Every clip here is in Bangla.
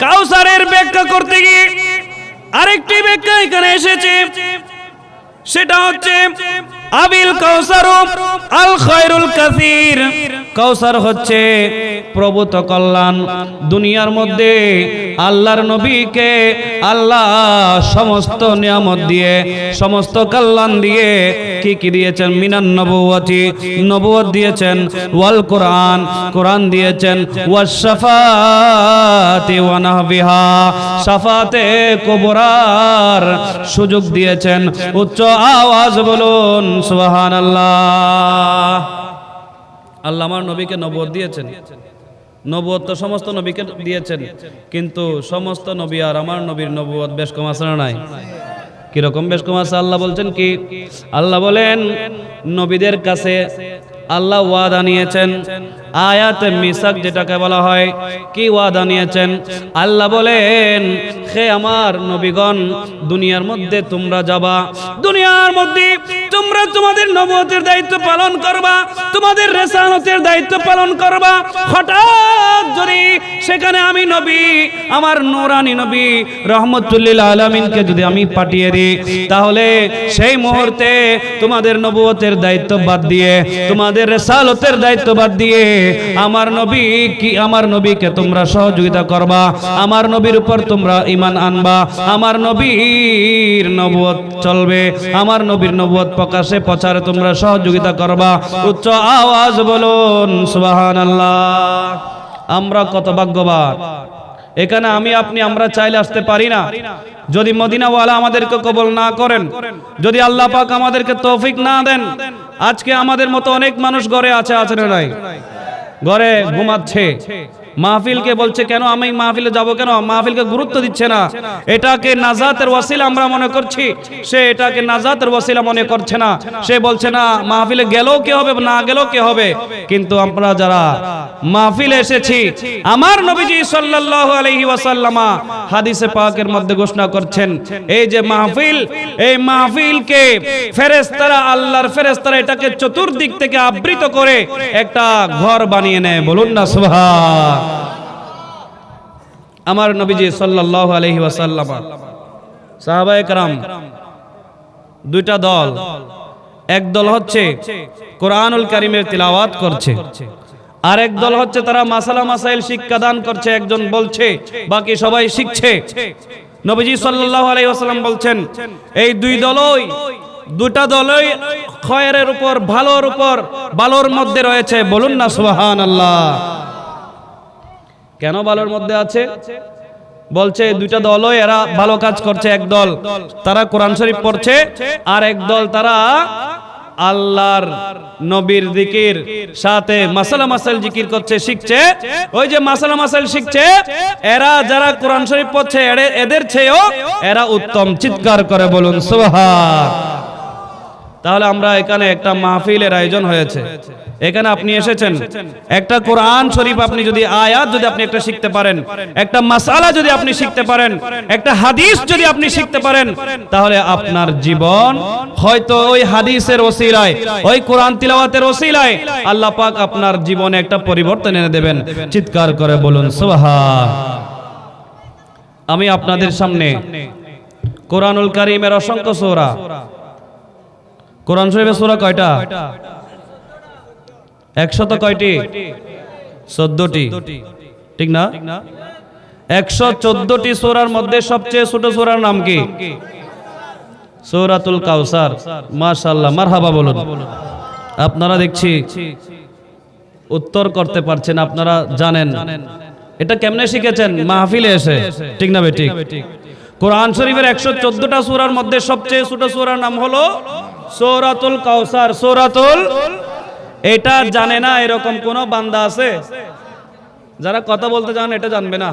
কাউসারের ব্যাখ্যা করতে গিয়ে আরেকটি ব্যাখ্যা এখানে এসেছে, সেটা হচ্ছে আবিল কাউসারু আল খায়রুল কাসীর। কাউসার হচ্ছে প্রভূত কল্যাণ। দুনিয়ার মধ্যে আল্লাহর নবীকে আল্লাহ সমস্ত নিয়ামত দিয়ে, সমস্ত কল্যাণ দিয়ে কি কি দিয়েছেন? মিনান নবুওয়াতি, নবুয়ত দিয়েছেন, ওয়াল কোরআন, কোরআন দিয়েছেন, ওয়াস শাফাতি ওয়া নাহবিহা, শাফাতে কুবরার সুযোগ দিয়েছেন। উচ্চ আওয়াজ বলুন সুবহানাল্লাহ। আল্লাহ আমার নবীকে নবুয়ত দিয়েছেন। নবুয়ত তো সমস্ত নবীকে দিয়েছেন, কিন্তু সমস্ত নবী আর আমার নবীর নবুয়ত বেশ কম আছে না নাই? কিরকম বেশ কম আছে? আল্লাহ বলছেন কি? আল্লাহ বলেন নবীদের কাছে আল্লাহ ওয়াদা নিয়েছেন, আয়াতে মিসাক যেটাকে বলা হয়, কি ওয়াদা নিয়েছেন? আল্লাহ বলেন, হে আমার নবীগণ, দুনিয়ার মধ্যে তোমরা যাবা, দুনিয়ার মধ্যে তোমরা তোমাদের নবুয়তের দায়িত্ব পালন করবা, তোমাদের রিসালাতের দায়িত্ব পালন করবা। হঠাৎ যদি সেখানে আমি নবী, আমার নূরানী নবী রহমতুল লিল আলামিনকে যদি আমি পাঠিয়ে দিই, তাহলে সেই মুহূর্তে তোমাদের নবুয়তের দায়িত্ব বাদ দিয়ে, তোমাদের রিসালাতের দায়িত্ব বাদ দিয়ে আমার নবী কি, আমার নবীকে তোমরা সহযোগিতা করবা, আমার নবীর উপর তোমরা ঈমান আনবা, আমার নবীর নবুয়ত চলবে, আমার নবীর নবুয়ত প্রকাশে প্রচারে তোমরা সহযোগিতা করবা। উচ্চ আওয়াজ বলুন সুবহানাল্লাহ। আমরা কত ভাগ্যবান! এখানে আমি আপনি আমরা চাইলে আসতে পারি না। যদি মদিনাওয়ালা আমাদেরকে কবুল না করেন, যদি আল্লাহ পাক আমাদেরকে তৌফিক না দেন, আজকে আমাদের মতো অনেক মানুষ ঘরে আছে না নাই? ঘরে ঘুমাচ্ছে, মাহফিলকে বলছে কেন আমি মাহফিলে যাব, কেন মাহফিলকে গুরুত্ব দিচ্ছে না, এটাকে নাজাতের ওয়াসিলা আমরা মনে করছি, সে এটাকে নাজাতের ওয়াসিলা মনে করছে না। সে বলছে না মাহফিলে গেলেও কি হবে, না গেলেও কি হবে। কিন্তু আমরা যারা মাহফিলে এসেছি, আমার নবীজি সাল্লাল্লাহু আলাইহি ওয়াসাল্লাম হাদিসে পাকের মধ্যে ঘোষণা করছেন, এই যে মাহফিল, এই মাহফিলকে ফেরেশতারা, আল্লাহর ফেরেশতারা এটাকে চতুর্দিক থেকে আবৃত করে একটা ঘর বানিয়ে নেয়। বলুন না সুবহান। আমার নবীজি সাল্লাল্লাহু আলাইহি ওয়াসাল্লাম, সাহাবায়ে কেরাম দুইটা দল, এক দল হচ্ছে কোরআনুল কারীমের তিলাওয়াত করছে, আরেক দল হচ্ছে তারা মাসালা মাসাইল শিক্ষা দান করছে। একজন বলছে, বাকি সবাই শিখছে। নবীজি সাল্লাল্লাহু আলাইহি ওয়াসাল্লাম বলছেন, এই দুটা দলই খয়রের উপর, ভালোর উপর, ভালোর মধ্যে রয়েছে। বলুন না সুবহানাল্লাহ। কেন ভালোর মধ্যে আছে? বলছে দুইটা দলই এরা ভালো কাজ করছে। এক দল তারা কোরআন শরীফ পড়ছে, আর এক দল তারা আল্লাহর নবীর জিকির সাথে মাসালা মাসাইল জিকির করছে, শিখছে। ওই যে মাসালা মাসাইল শিখছে, এরা যারা কোরআন শরীফ পড়ছে এদের চেয়েও এরা উত্তম। চিৎকার করে বলুন সুবহান। তাহলে আমরা এখানে একটা মাহফিলের আয়োজন হয়েছে, এখানে আপনি এসেছেন, একটা কোরআন শরীফ আপনি যদি আয়াত যদি আপনি একটা শিখতে পারেন, একটা মাসালা যদি আপনি শিখতে পারেন, একটা হাদিস যদি আপনি শিখতে পারেন, তাহলে আপনার জীবন হয়তো ওই হাদিসের ওসিলায়, ওই কোরআন তিলাওয়াতের ওসিলায় আল্লাহ পাক আপনার জীবনে একটা পরিবর্তন এনে দেবেন। চিৎকার করে বলুন সুবহান। আমি আপনাদের সামনে কোরআনুল কারীমের অসংখ্য সূরা, কোরআন শরীফের সূরা কয়টা? 100 কয়টি? 14টি, ঠিক না? 114টি সূরার মধ্যে সবচেয়ে ছোট সূরার নাম কি? সূরাতুল কাউসার। মাশাআল্লাহ, মারহাবা বলুন। আপনারা দেখছি উত্তর করতে পারছেন, আপনারা জানেন। এটা কেমনে শিখেছেন? মাহফিলে এসে, ঠিক না বেঠিক? কোরআন শরীফের 114টা সূরার মধ্যে সবচেয়ে ছোট সূরার নাম হলো সূরাতুল কাউসার। সূরাতুল, এটা জানে না এরকম কোন বান্দা আছে যারা কথা বলতে জানে এটা জানবে না?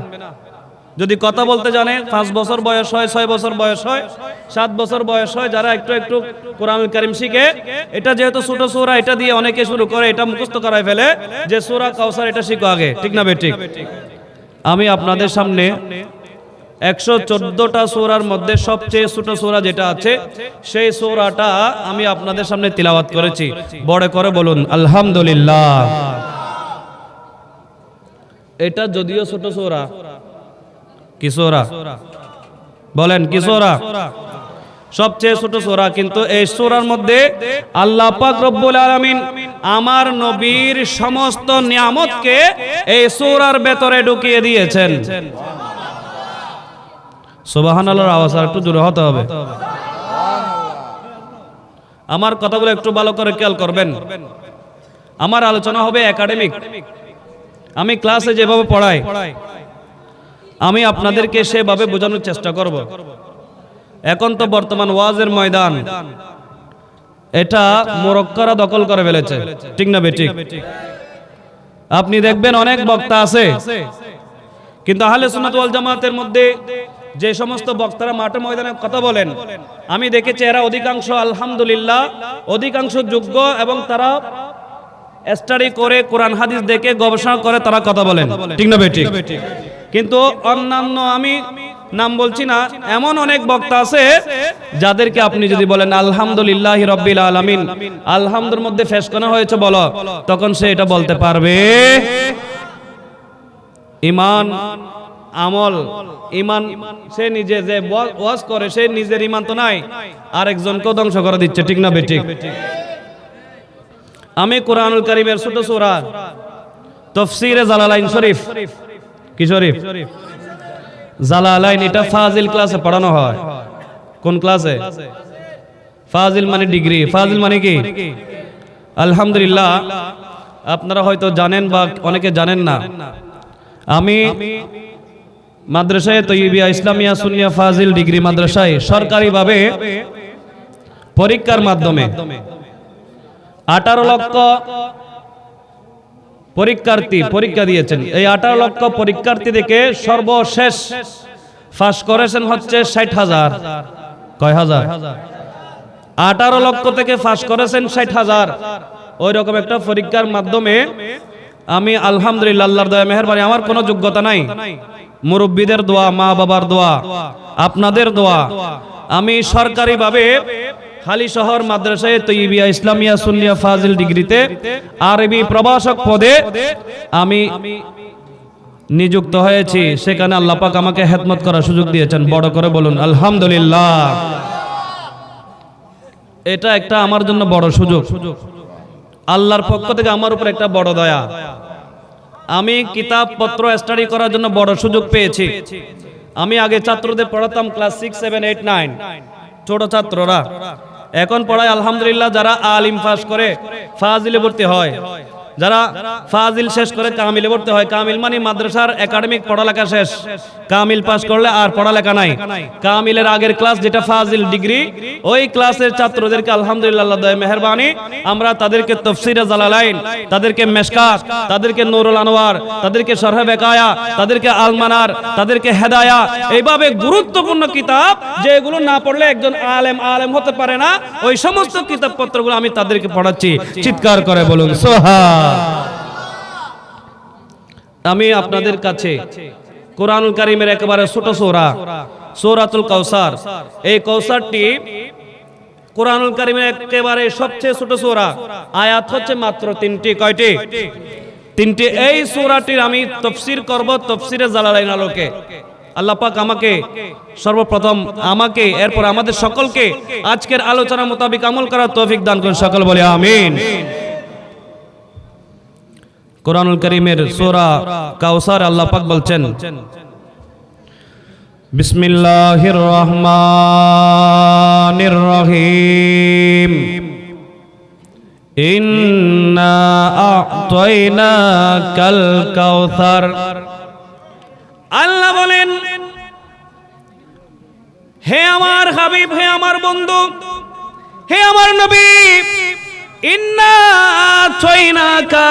যদি কথা বলতে জানে, 5 বছর বয়স হয়, 6 বছর বয়স হয়, 7 বছর বয়স হয়, যারা একটু একটু কোরআনুল কারীম শিখে, এটা যেহেতু ছোট সূরা, এটা দিয়ে অনেকে শুরু করে, এটা মুখস্থ করায় ফেলে যে সূরা কাউসার, এটা শিখো আগে, ঠিক না বেঠিক? আমি আপনাদের সামনে 114টা সূরার মধ্যে সবচেয়ে ছোট সূরা যেটা আছে, সেই সূরাটা আমি আপনাদের সামনে তিলাওয়াত করেছি। বড় করে বলুন আলহামদুলিল্লাহ। এটা যদিও ছোট সূরা, কি সূরা? বলেন কি সূরা? সবচেয়ে ছোট সূরা, কিন্তু এই সূরার মধ্যে আল্লাহ পাক রব্বুল আলামিন আমার নবীর সমস্ত নিয়ামতকে এই সূরার ভেতরে ঢুকিয়ে দিয়েছেন। সুবহানাল্লাহর আওয়াজ একটু জোরে হতে হবে। আমার কথাগুলো একটু ভালো করে খেয়াল করবেন। আমার আলোচনা হবে একাডেমিক। আমি ক্লাসে যেভাবে পড়াই আমি আপনাদেরকে সেভাবে বোঝানোর চেষ্টা করব। এখন তো বর্তমান ওয়াজের ময়দান এটা মোরক্করা দখল করে ফেলেছে, ঠিক না বেঠিক? আপনি দেখবেন অনেক বক্তা আছে, কিন্তু আহলে সুন্নাত ওয়াল জামাতের মধ্যে যে সমস্ত বক্তারা মাঠে ময়দানে কথা বলেন আমি দেখেছি এরা অধিকাংশ আলহামদুলিল্লাহ অধিকাংশ যোগ্য এবং তারা স্টাডি করে কোরআন হাদিস দেখে গবেষণা করে তারা কথা বলেন, ঠিক না বেঠিক? কিন্তু অন্যান্য আমি নাম বলছি না, এমন অনেক বক্তা আছে যাদেরকে আপনি যদি বলেন আলহামদুলিল্লাহি রাব্বিল আলামিন, আলহামদুর মধ্যে ফেস করা হয়েছে বলো, তখন সে এটা বলতে পারবে। ঈমান আমল ঈমান সে নিজে যে ওয়াজ করে সে নিজের ঈমান তো নাই, আরেকজনকেও ধ্বংস করে দিচ্ছে, ঠিক না বেঠিক? আমি কোরআনুল কারীমের ছোট সূরা তাফসীরে জালালাইন শরীফ, কি শরীফ? জালালাইন, এটা ফাজিল ক্লাসে পড়ানো হয়। কোন ক্লাসে? ফাজিল মানে ডিগ্রি, ফাজিল মানে কি? আলহামদুলিল্লাহ আপনারা হয়তো জানেন বা অনেকে জানেন না, আমি মাদ্রাসায়ে তৈয়বিয়া ইসলামিয়া সুন্নিয়া ফাজিল ডিগ্রি মাদ্রাসায় সরকারিভাবে পরীক্ষার মাধ্যমে 18 লক্ষ পরীক্ষার্থী পরীক্ষা দিয়েছেন। এই 18 লক্ষ পরীক্ষার্থী থেকে সর্বশেষ পাস করেছেন হচ্ছে 60,000। কয় হাজার? 18 লক্ষ থেকে পাস করেছেন 60,000। ওই রকম একটা পরীক্ষার মাধ্যমে আমি আলহামদুলিল্লাহ আল্লাহর দয়া মেহেরবানি, আমার কোনো যোগ্যতা নাই, মুরব্বীদের দোয়া, মা বাবার দোয়া, আপনাদের দোয়া, আমি সরকারিভাবে হালিশহর মাদ্রাসায়ে তৈয়বিয়া ইসলামিয়া সুন্নিয়া ফাজিল ডিগ্রিতে আরবি প্রভাষক পদে আমি নিযুক্ত হয়েছি। সেখানে আল্লাহ পাক আমাকে খেদমত করার সুযোগ দিয়েছেন। বড় করে বলুন আলহামদুলিল্লাহ। এটা একটা আমার জন্য বড় সুযোগ, আল্লাহর পক্ষ থেকে আমার উপর একটা বড় দয়া। আমি কিতাব পত্র স্টাডি করার জন্য বড় সুযোগ পেয়েছি। আমি আগে ছাত্রদের পড়াতাম ক্লাস 6, 7, 8, 9, ছোট ছাত্ররা। এখন পড়ায় আলহামদুলিল্লাহ যারা আলিম পাস করে ফাজিলে ভর্তি হয়, যারা ফাজিল শেষ করে কামিলে ভর্তি হয়। কামিল মানে মাদ্রাসার একাডেমিক পড়ালেখা শেষ, কামিল পাস করলে আর পড়ালেখা নাই। কামিলের আগের ক্লাস যেটা ফাজিল ডিগ্রি, ওই ক্লাসের ছাত্রদেরকে আলহামদুলিল্লাহ আল্লাহ দয়া মেহেরবানি আমরা তাদেরকে তাফসীরে জালালাইন, তাদেরকে মেশকাত, তাদেরকে নূরুল আনোয়ার, তাদেরকে শরহ বেকায়া, তাদেরকে আল মানার, তাদেরকে হেদায়া, এইভাবে গুরুত্বপূর্ণ কিতাব যেগুলো না পড়লে একজন আলেম হতে পারে না, ওই সমস্ত কিতাবপত্রগুলো আমি তাদেরকে পড়াচ্ছি। চিৎকার করে বলুন সুবহান। আমি আপনাদের কাছে কোরআনুল কারীমের একেবারে ছোট সূরা সূরাতুল কাউসার, এই কাউসারটি কোরআনুল কারীমের একেবারে সবচেয়ে ছোট সূরা, আয়াত হচ্ছে মাত্র 3টি। কয়টি? 3টি। এই সূরাটির আমি তাফসীর করব তাফসীরে জালালাইন আলোকে। আল্লাহ পাক আমাকে সর্বপ্রথম আমাকে, এরপর আমাদের সকলকে আজকের আলোচনা মোতাবেক আমল করার তৌফিক দান করুন। সকল বলে আমিন। কোরআনুল কারীমের সূরা কাউসার আল্লাহ পাক বলছেন, বিসমিল্লাহির রহমানির রহিম, ইন্না আ'তাইনাকাল কাউসার। আল্লাহ বলেন, হে আমার হাবিব, হে আমার বন্ধু, হে আমার নবী, ইন্না আ'তাইনাকা,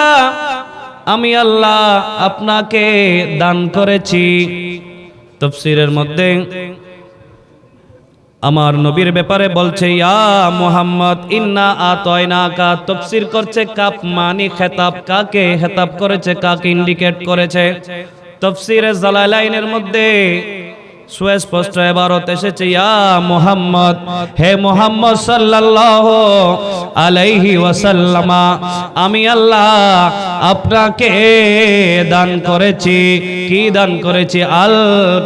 আমি আল্লাহ আপনাকে দান করেছি। তাফসীরের মধ্যে আমার নবীর ব্যাপারে বলছে ইয়া মুহাম্মদ ইন্না আ'তাইনাকা, তাফসীর করছে কাফ মানে খেতাব, কাকে খেতাব করেছে, কাকে ইন্ডিকেট করেছে। তাফসীরে জালালাইনের মধ্যে সুস্পষ্ট ইবারত এসেছে ইয়া মুহাম্মদ, হে মুহাম্মদ সাল্লাল্লাহু আলাইহি ওয়াসাল্লাম, আমি আল্লাহ আপনাকে দান করেছি। কি দান করেছি? আল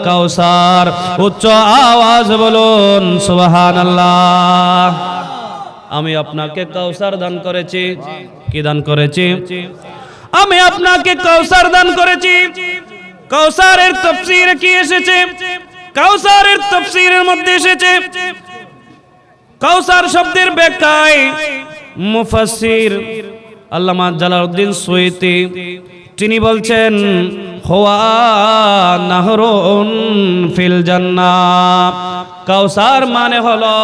কাউসার। উচ্চ আওয়াজ বলুন সুবহানাল্লাহ। আমি আপনাকে কাউসার দান করেছি। কি দান করেছি? আমি আপনাকে কাউসার দান করেছি। কাউসারের তাফসীরে কি এসেছে? কাউসারের তাফসীরের মধ্যে এসেছে, কাউসার শব্দের ব্যাখ্যায় মুফাসসির আল্লামা জালালউদ্দিন সুয়ুতী তিনি বলছেন, হুয়া নাহরুন ফিল জান্নাহ। কাউসার মানে হলো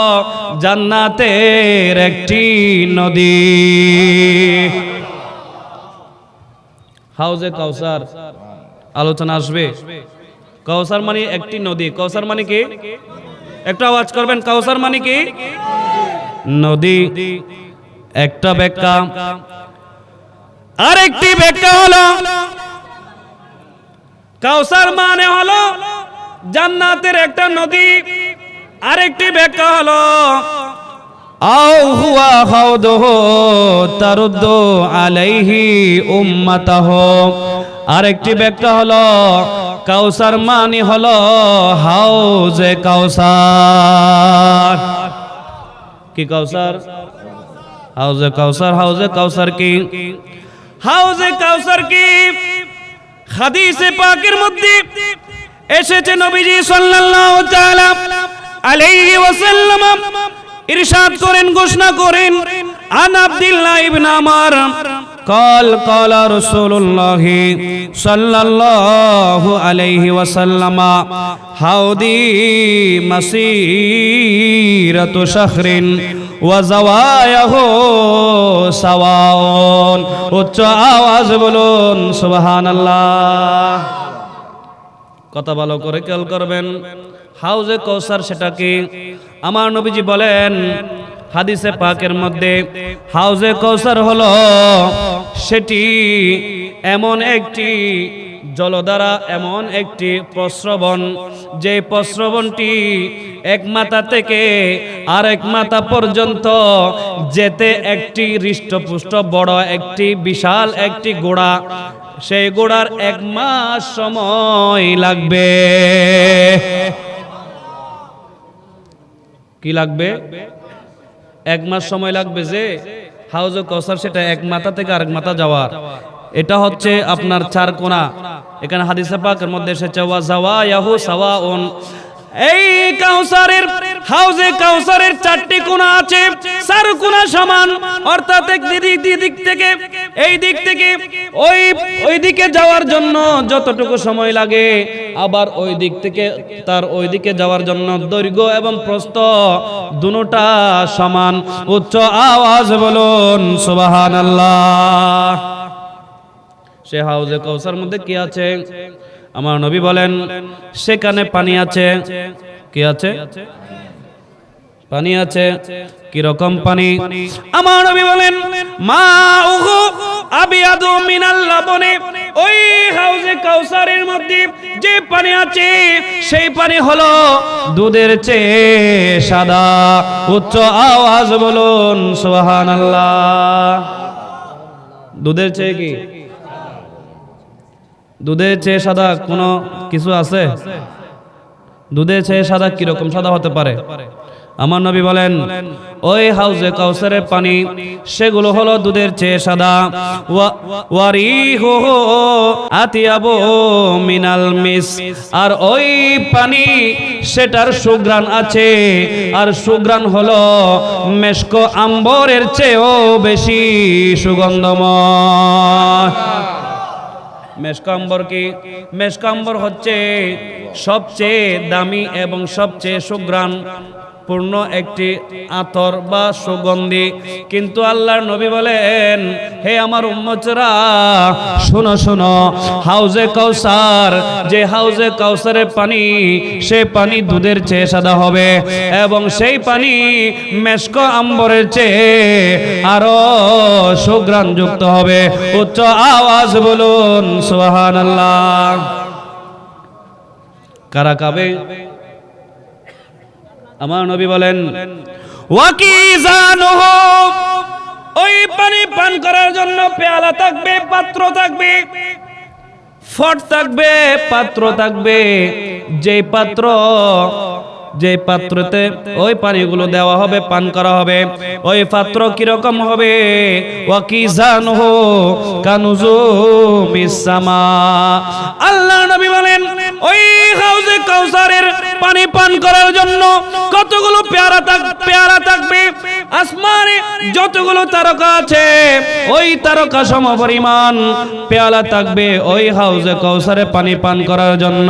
জান্নাতের একটি নদী। হাউজে কাউসার আলোচনা আসবে। কাউসার মানে একটি নদী। কাউসার মানে কি? একটা আওয়াজ করবেন, কাউসার মানে কি? নদী। একটা ব্যাখ্যা। আরেকটি ব্যাখ্যা হলো কাউসার মানে হলো জান্নাতের একটা নদী। আরেকটি ব্যাখ্যা হলো আও হুয়া হাউদুহু তারুদ্দু আলাইহি উম্মাতাহু। আরেকটি ব্যাখ্যা হলো কাউসার মানে হলো হাউজে কাউসার। কি কাউসার? হাউজে কাউসার। হাউজে কাউসার কি? হাউজে কাউসার কি? হাদিসে পাকের মধ্যে এসেছে, নবীজি সাল্লাল্লাহু তাআলা আলাইহি ওয়াসাল্লাম ইরশাদ করেন, ঘোষণা করেন, আন আব্দুল্লাহ ইবনে আমর قال قال رسول الله صلى الله عليه وسلم حوضي مسيرة شهر وزواياه سواء। উচ্চ আওয়াজ বলুন সুবহানাল্লাহ। কথা ভালো করে খেয়াল করবেন। হাউজে কাউসার সেটা কি? আমার নবীজি বলেন হাদিসে পাকের মধ্যে, হাউজে কাউসার হলো সেটি এমন একটি জলধারা, এমন একটি প্রস্রবণ, যে প্রস্রবণটি এক মাথা থেকে আরেক মাথা পর্যন্ত যেতে একটি হৃষ্টপুষ্ট বড় একটি বিশাল একটি গোড়া, সেই গোড়ার 1 মাস সময় লাগবে। কি লাগবে? 1 মাস সময় লাগবে। যে হাউজে কাউসার সেটা এক মাথা থেকে আরেক মাথা যাওয়ার, এটা হচ্ছে আপনার 4 কোণা। এখানে হাদিসে পাকের মধ্যে এসেছে ওয়া যাওয়ায়াহু সাওয়াউন। এই কাউসারের, হাউজে কাউসারের 4টি কোণা আছে, 4 কোণা সমান। অর্থাৎ এক দিক থেকে, এই দিক থেকে ওই দিকে যাওয়ার জন্য যতটুকু সময় লাগে, আবার ওই দিক থেকে তার ওই দিকে যাওয়ার জন্য দৈর্ঘ্য এবং প্রস্থ দুটোটা সমান। উচ্চ আওয়াজ বলুন সুবহানাল্লাহ। সে হাউজে কাউসার মধ্যে কি আছে? আমার নবী বলেন সেখানে পানি আছে। কি আছে? পানি আছে। কি রকম পানি? আমার নবী বলেন মাউহু আবিয়াদু মিনাল লাবনি। ওই হাউজে কাউসারের মধ্যে যে পানি আছে সেই পানি হলো দুধের চেয়ে সাদা। উচ্চ আওয়াজ বলুন সুবহানাল্লাহ। দুধের চেয়ে কি? দুধের চেয়ে সাদা কোনো কিছু আছে? দুধের চেয়ে সাদা কিরকম সাদা হতে পারে? আমার নবী বলেন ওই হাউজে কাউসারের পানি সেগুলো হলো দুধের চেয়ে সাদা। ওয়ারিহুহু আতিয়াবু মিনাল মিস। আর ওই পানি সেটার সুঘ্রাণ আছে, আর সুঘ্রাণ হলো মেশক আম্বরের চেয়েও বেশি সুগন্ধময়। মেশকাম্বর কি? মেশকাম্বর হচ্ছে সবচেয়ে দামি এবং সবচেয়ে সুঘ্রাণ পূর্ণ একটি আতর বা সুগন্ধি। কিন্তু আল্লাহর নবী বলেন হে আমার উম্মতরা শোনো শোনো, হাউজে কাউসার, যে হাউজে কাউসারের পানি সে পানি দুধের চেয়ে সাদা হবে এবং সেই পানি মেশক আম্বরের চেয়ে আরো সুঘ্রাণ যুক্ত হবে। উচ্চ আওয়াজ বলুন সুবহানাল্লাহ। কারা কাবে? আমার নবী বলেন ওয়াকিজানুহু ওই পানি পান করার জন্য পেয়ালা থাকবে, পাত্র থাকবে, ফট থাকবে, পাত্র থাকবে। যে পাত্রতে ওই পানিগুলো দেওয়া হবে, পান করা হবে, ওই পাত্র কিরকম হবে? ওয়াকিজানহু কানুজুমিস সামা। আল্লাহর নবী বলেন ওই হাউজে কাউসারের পানি পান করার জন্য কতগুলো পেয়ারা থাকবে, আসমানে যতগুলো তারকা আছে ওই তারকা সমপরিমাণ পেয়ালা থাকবে ওই হাউজে কাউসারে পানি পান করার জন্য।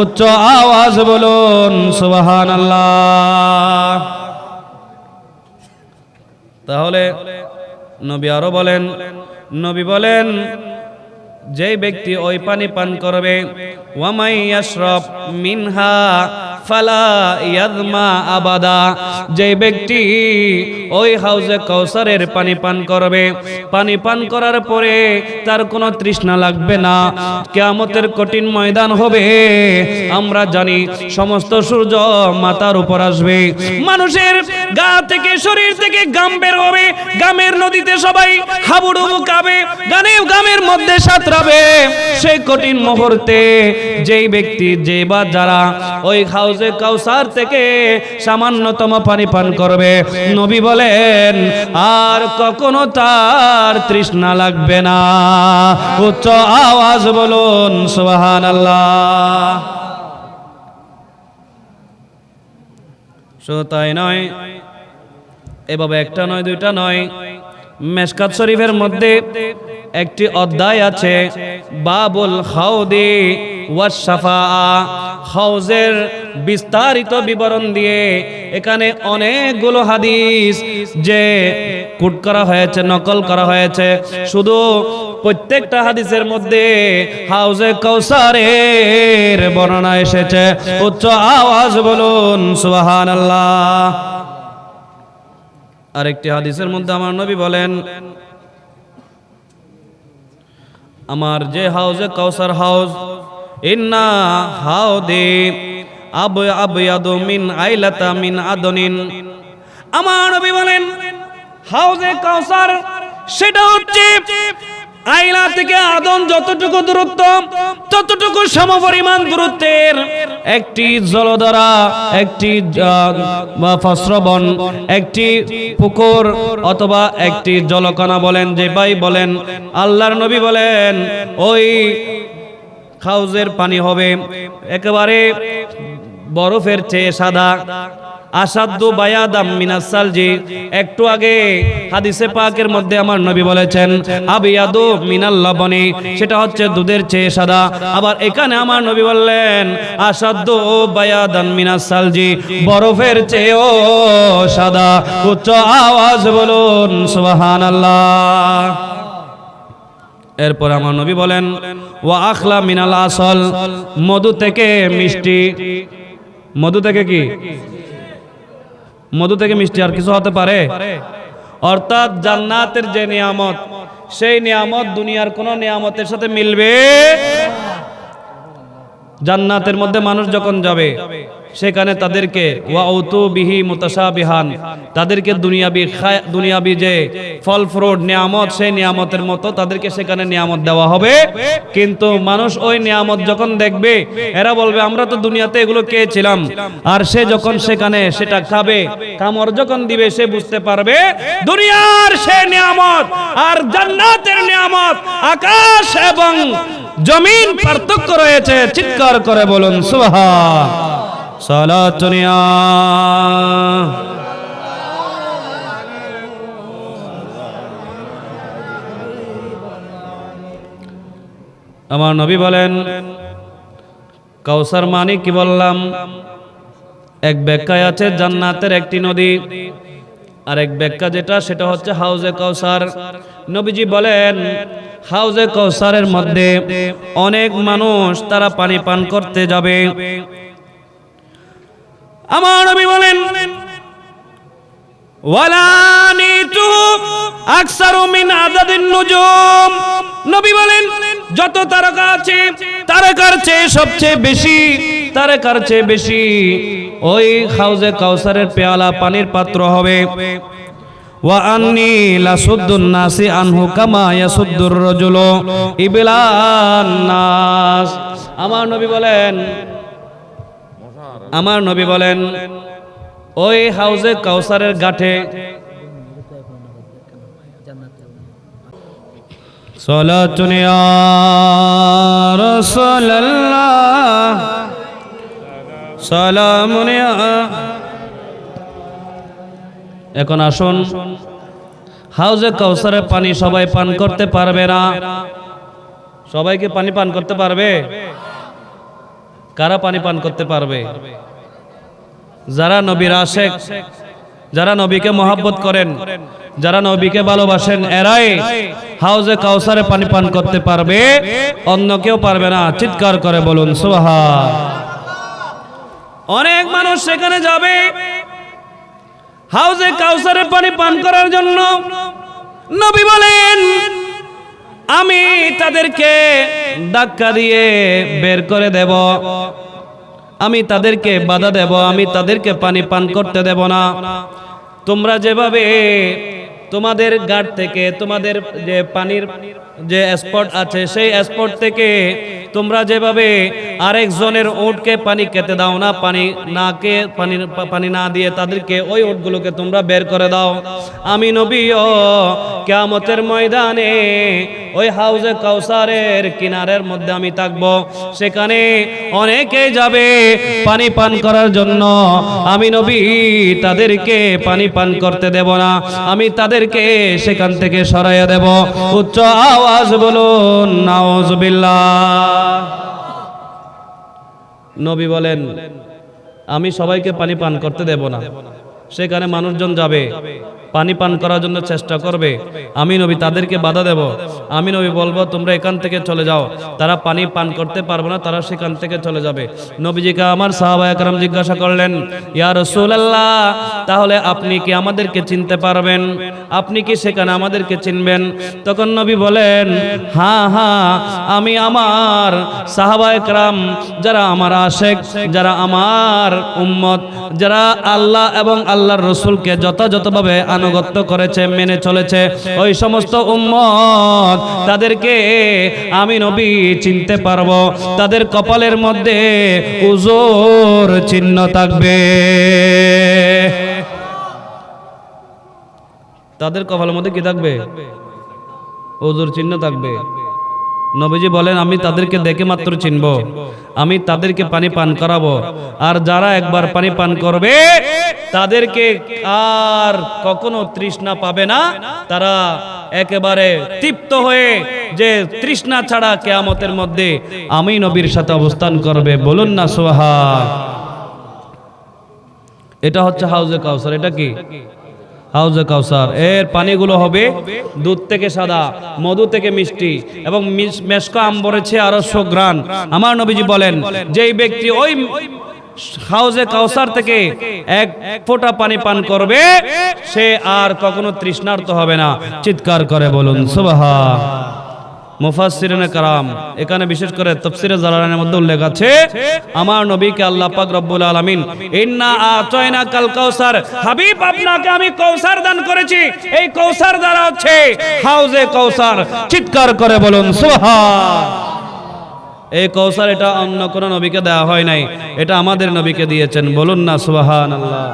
উচ্চ আওয়াজ বলুন সুবহানাল্লাহ। তাহলে নবী বলেন যেই ব্যক্তি ওই পানি পান করবে, ওয়ামাই ইয়াশরাব মিনহা ফালা ইয়াযমা আবাদা, যে ব্যক্তি ওই হাউজে কাউসারের পানি পান করবে, পানি পান করার পরে তার কোনো তৃষ্ণা লাগবে না। কিয়ামতের কঠিন ময়দান হবে, আমরা জানি সমস্ত সূর্য মাথার উপর আসবে, মানুষের গা থেকে শরীর থেকে ঘাম বের হবে, ঘামের নদীতে সবাই হাবুডুবু খাবে, ঘামের মধ্যে সাঁতরাবে। সেই কঠিন মুহূর্তে যেই ব্যক্তি বা যারা ওই হাউজে কাউসার থেকে সামান্যতম পানি পান করবে, নবী বলেন আর কখনো তার তৃষ্ণা লাগবে না। উচ্চ আওয়াজ বলুন সুবহানাল্লাহ। শুধু তাই নয়, এভাবে একটা নয়, দুইটা নয়, মেশকাত শরীফের মধ্যে একটি অধ্যায় আছে, বাবুল হাউদি ওয়াস শাফাআ, হাউজের বিস্তারিত বিবরণ দিয়ে এখানে অনেকগুলো হাদিস যে কোট করা হয়েছে, নকল করা হয়েছে। শুধু প্রত্যেকটা হাদিসের মধ্যে হাউজে কাউসারের বর্ণনা এসেছে। উচ্চ আওয়াজ বলুন সুবহানাল্লাহ। আরেকটি হাদিসের মধ্যে আমার নবী বলেন, আমার যে হাউজে কাউসার হাউজ, ইন্না হাউদি আবয়াদু মিন আইলাতা মিন আদনিন, আমার নবী বলেন হাউজে কাউসার সেটা হচ্ছে আইলা থেকে আদন যতটুকু দূরত্ব, ততটুকু সমপরিমাণ দূরত্বের একটি জলধারা, একটি ফসরবন, একটি পুকুর অথবা একটি জলকণা বলেন, যে ভাই বলেন, আল্লাহর নবী বলেন ওই হাউজের পানি হবে একেবারে বরফের চেয়ে সাদা, আসাদু বায়াদাম মিনাস সালজি। একটু আগে হাদিসে পাকের মধ্যে আমার নবী বলেছেন আবিয়াদু মিনাল লাবনি, সেটা হচ্ছে দুধের চেয়ে সাদা। আবার এখানে আমার নবী বললেন আসাদু বায়াদান মিনাস সালজি, বরফের চেয়েও সাদা। উচ্চ আওয়াজ বলুন সুবহানাল্লাহ। এরপর আমার নবী বলেন ওয়া আখলা মিনাল আসল, মধু থেকে মিষ্টি। মধু থেকে কি? মধু থেকে মিষ্টি আর কিছু হতে পারে? অর্থাৎ জান্নাতের যে নিয়ামত, সেই নিয়ামত দুনিয়ার কোন নিয়ামতের সাথে মিলবে। জান্নাতের মধ্যে মানুষ যখন যাবে সেখানে তাদেরকে ওয়াউতু বিহি মুতাশাবিহান, তাদেরকে দুনিয়াবি যে ফল ফ্রুট নিয়ামত, সেই নিয়ামতের মতো তাদেরকে সেখানে নিয়ামত দেওয়া হবে। কিন্তু মানুষ ওই নিয়ামত যখন দেখবে, এরা বলবে আমরা তো দুনিয়াতে এগুলো খেয়েছিলাম। আর সে যখন সেখানে সেটা খাবে, কামড় যখন দিবে, সে বুঝতে পারবে দুনিয়ার সে নিয়ামত আর জান্নাতের নিয়ামত আকাশ এবং জমিন পার্থক্য রয়েছে। চিৎকার করে বলুন সুবহান। সালাতুনিয়া আমার নবী বলেন কাউসার মানে কি বললাম? এক ব্যাখ্যায় আছে জান্নাতের একটি নদী, আর এক ব্যাখ্যা যেটা সেটা হচ্ছে হাউজে কাউসার। নবীজি বলেন হাউজে কাউসারের মধ্যে অনেক মানুষ তারা পানি পান করতে যাবে। আমার নবী বলেন ওয়ালানিতু আকসারু মিন আদাদিন নুজুম, নবী বলেন যত তারকা আছে তারকার চেয়ে সবচেয়ে বেশি, তারকার চেয়ে বেশি ওই হাউজে কাউসারের পেয়ালা পানির পাত্র হবে। ওয়া আন্নী লাসুদ্দুন নাসি আনহু কামা ইয়াসুদ্দুর রাজুলু ইবলান নাস। আমার নবী বলেন ওই হাউজে কাউসারের ঘাটে সালাতুন ইয়া রাসূলুল্লাহ সালামুন ইয়া। এখন আসুন, হাউজে কাউসারের পানি সবাই পান করতে পারবে না। সবাইকে পানি পান করতে পারবে? কারা পানি পান করতে পারবে? যারা নবীর আশেক, যারা নবীকে মহব্বত করেন, যারা নবীকে ভালোবাসেন, এরাই হাউজে কাউসারে পানি পান করতে পারবে, অন্য কেউ পারবে না। চিৎকার করে বলুন সুবহান। অনেক মানুষ সেখানে যাবে হাউজে কাউসারে পানি পান করার জন্য। নবী বলেন আমি তাদেরকে ধাক্কা দিয়ে বের করে দেব, আমি তাদেরকে বাধা দেব, আমি তাদেরকে পানি পান করতে দেব না। তোমরা যেভাবে তোমাদের ঘাট থেকে, তোমাদের যে পানির যে স্পট আছে সেই স্পট থেকে তোমরা যেভাবে আরেকজনের উটকে পানি খেতে দাও না, পানি না দিয়ে তাদেরকে ওই উটগুলোকে তোমরা বের করে দাও, আমি নবীও কিয়ামতের ময়দানে ওই হাউজে কাউসারের কিনারের মধ্যে আমি থাকবো। সেখানে অনেকে যাবে পানি পান করার জন্য, আমি নবী তাদেরকে পানি পান করতে দেব না, আমি তাদেরকে সেখান থেকে সরাইয়া দেব। উচ্চ আওয়াজ বলুন নাউজুবিল্লাহ। নবী বলেন আমি সবাইকে পানি পান করতে দেব না। সেখানে মানুষজন যাবে পানি পান করার জন্য চেষ্টা করবে, আমি নবী তাদেরকে বাধা দেব, আমি নবী বলবো তোমরা এখান থেকে চলে যাও, তারা পানি পান করতে পারবে না, তারা সেখান থেকে চলে যাবে। নবীজিকে আমার সাহাবায়ে কেরাম জিজ্ঞাসা করলেন, ইয়া রাসূলুল্লাহ তাহলে আপনি কি আমাদেরকে চিনতে পারবেন? আপনি কি সেখানে আমাদেরকে চিনবেন? তখন নবী বলেন হ্যাঁ হ্যাঁ, আমি আমার সাহাবায়ে কেরাম, যারা আমার আশেক, যারা আমার উম্মত, যারা আল্লাহ এবং আল্লাহর রাসূলকে যথাযথভাবে আনুগত্য করেছে, মেনে চলেছে, ওই সমস্ত উম্মত তাদেরকে আমি নবী চিনতে পারবো। তাদের কপালের মধ্যে উজুর চিহ্ন থাকবে, তাদের কপালের মধ্যে কি থাকবে? উজুর চিহ্ন থাকবে। নবীজি বলেন আমি তাদেরকে দেখে মাত্র চিনব, আমি তাদেরকে পানি পান করাবো। আর যারা একবার পানি পান করবে তাদেরকে আর কখনো তৃষ্ণা পাবে না, তারা একেবারে তৃপ্ত হয়ে যে তৃষ্ণা ছাড়া কিয়ামতের মধ্যে আমি নবীর সাথে অবস্থান করবে। বলুন না সুবহান। এটা হচ্ছে হাউজে কাউসার। এটা কি হাউজে কাউসার? এর পানিগুলো হবে দুধ থেকে সাদা, মধু থেকে মিষ্টি এবং মেশকা আম্বরের চেয়ে আরো সুঘ্রাণ। আমার নবীজি বলেন যেই ব্যক্তি ওই হাউজে কাউসার থেকে এক ফোঁটা পানি পান করবে সে আর কখনো তৃষ্ণার্ত হবে না। চিৎকার করে বলুন সুবহান। মুফাসসিরিনে কারাম, এখানে বিশেষ করে তাফসীরে জালালাইনের মধ্যে উল্লেখ আছে আমার নবীকে আল্লাহ পাক রব্বুল আলামিন ইন্না আতাইনাকাল কাউসার, হাবিব আপনাকে আমি কাউসার দান করেছি, এই কাউসার দ্বারা হচ্ছে হাউজে কাউসার। চিৎকার করে বলুন সুবহান। এই কাউসার এটা অন্য কোন নবীকে দেওয়া হয় নাই, এটা আমাদের নবীকে দিয়েছেন। বলুন না সুবহানাল্লাহ।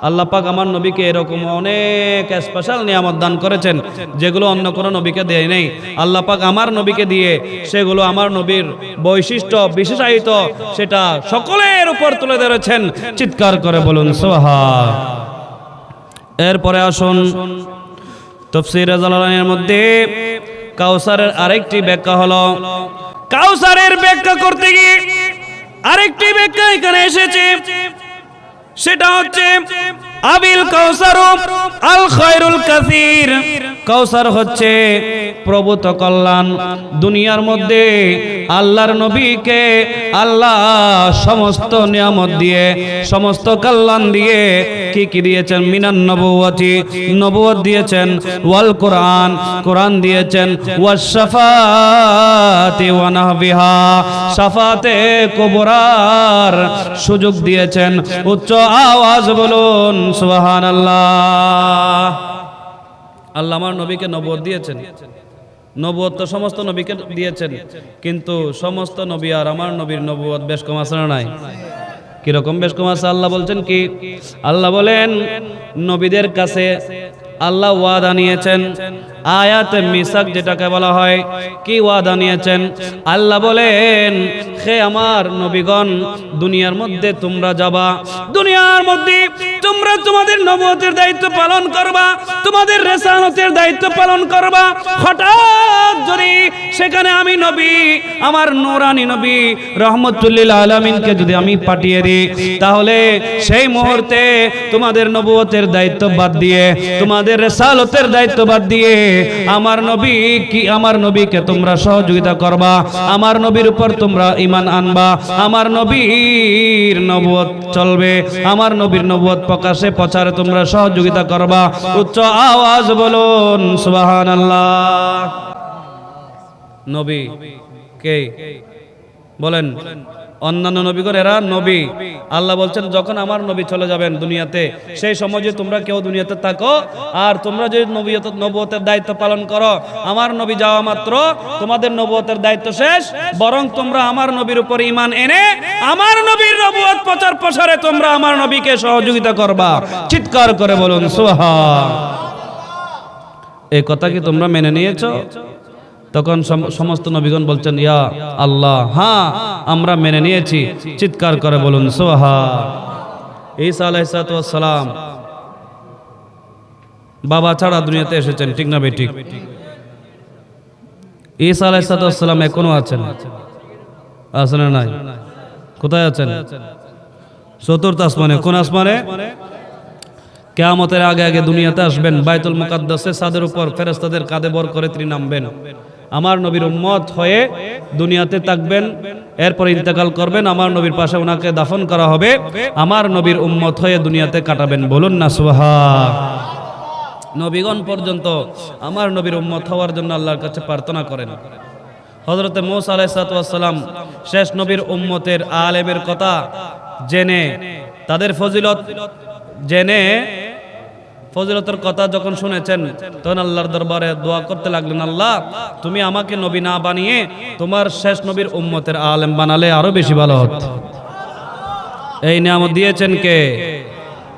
আল্লাহ পাক আমার নবীকে এরকম অনেক স্পেশাল নিয়ামত দান করেছেন যেগুলো অন্য কোনো নবীকে দেয় নাই। আল্লাহ পাক আমার নবীকে দিয়ে সেগুলো আমার নবীর বৈশিষ্ট্য বিশেষায়িত, সেটা সকলের উপর তুলে ধরেছেন। চিৎকার করে বলুন সুবহান। এরপরে আসুন তাফসীরে জালালাইনের মধ্যে কাউসারের আরেকটি ব্যাখ্যা হলো, কাউসারের ব্যাখ্যা করতে গিয়ে আরেকটি ব্যাখ্যা এখানে এসেছে, সেটা হচ্ছে আবিল কাউসারু আল খায়রুল কাসীর। কাউসার হচ্ছে প্রভূত কল্যাণ। দুনিয়ার মধ্যে আল্লাহর নবীকে আল্লাহ সমস্ত নিয়ামত দিয়ে, সমস্ত কল্যাণ দিয়ে কি কি দিয়েছেন? মিনান নবুওয়াতি, নবুয়ত দিয়েছেন, ওয়াল কোরআন, কোরআন দিয়েছেন, ওয়াস শাফাতি ওয়া নাহবিহা, শাফাতে কুবরার সুযোগ দিয়েছেন। উচ্চ আওয়াজ বলুন সুবহানাল্লাহ। আল্লাহ আমার নবীকে নবুয়ত দিয়েছেন, নবুয়ত তো সমস্ত নবীকে দিয়েছেন, কিন্তু সমস্ত নবী আর আমার নবীর নবুয়ত বেশ কম আছে না নাই? কিরকম বেশ কম আছে? আল্লাহ বলছেন কি? আল্লাহ বলেন নবীদের কাছে আল্লাহ ওয়াদা নিয়েছেন, আয়াতে মিসাক যেটাকে বলা হয়, কি ওয়াদা নিয়েছেন? আল্লাহ বলেন হে আমার নবীগণ, দুনিয়ার মধ্যে তোমরা যাবা, দুনিয়ার মধ্যে তোমরা তোমাদের নবুয়তের দায়িত্ব পালন করবা, তোমাদের রিসালাতের দায়িত্ব পালন করবা। হঠাৎ যদি সেখানে আমি নবী, আমার নূরানী নবী রহমতুল্লিল আলামিনকে যদি আমি পাঠিয়ে দিই, তাহলে সেই মুহূর্তে তোমাদের নবুয়তের দায়িত্ব বাদ দিয়ে, তোমাদের রিসালাতের দায়িত্ব বাদ দিয়ে আমার নবী কি, আমার নবীকে তোমরা সহযোগিতা করবা, আমার নবীর উপর তোমরা ঈমান আনবা, আমার নবীর নবুয়ত চলবে, আমার নবীর নবুয়ত প্রকাশে প্রচারে তোমরা সহযোগিতা করবা। উচ্চ আওয়াজ বলুন সুবহানাল্লাহ। নবী কে বলেন? অন্যান্য নবীগণ এরা নবী। আল্লাহ বলছেন যখন আমার নবী চলে যাবেন দুনিয়াতে, সেই সময় যে তোমরা কেউ দুনিয়াতে থাকো আর তোমরা যে নবুয়তের দায়িত্ব পালন করো, আমার নবী যাওয়া মাত্র তোমাদের নবুয়তের দায়িত্ব শেষ, বরং তোমরা আমার নবীর উপর ঈমান এনে আমার নবীর নবুয়ত প্রচার প্রসারে তোমরা আমার নবীকে সহযোগিতা করবা। চিৎকার করে বলুন সুবহান। এই কথা কি তোমরা মেনে নিয়েছো? তখন সমস্ত নবীগণ বলছেন ইয়া আল্লাহ, হ্যাঁ আমরা মেনে নিয়েছি। চিৎকার করে বলুন সুবহান। ঈসা আলাইহিস সালাম বাবা ছাড়া দুনিয়াতে এসেছেন, ঠিক না বেঠিক? ঈসা আলাইহিস সালাম এখনো আছেন, আছেন না নাই? কোথায় আছেন? চতুর্থ আসমানে। কোন আসমানে? কিয়ামতের আগে আগে দুনিয়াতে আসবেন, বাইতুল মুকাদ্দাসে ছাদের উপর ফেরেশতাদের কাঁধে বর করে তিনি নামবেন, আমার নবীর উম্মত হয়ে দুনিয়াতে থাকবেন, এরপর ইন্তেকাল করবেন, আমার নবীর পাশে ওনাকে দাফন করা হবে, আমার নবীর উম্মত হয়ে দুনিয়াতে কাটাবেন। বলুন না সুবহান। নবীগণ পর্যন্ত আমার নবীর উম্মত হওয়ার জন্য আল্লাহর কাছে প্রার্থনা করেন। হযরতে মূসা আলাইহিস সালাম শেষ নবীর উম্মতের আলেমের কথা জেনে, তাদের ফজিলত জেনে, ফজিলতের কথা যখন শুনেছেন, তখন আল্লাহর দরবারে দোয়া করতে লাগলেন, আল্লাহ তুমি আমাকে নবী না বানিয়ে তোমার শেষ নবীর উম্মতের আলেম বানালে আরো বেশি ভালো হতো। এই নিয়ামত দিয়েছেন কে?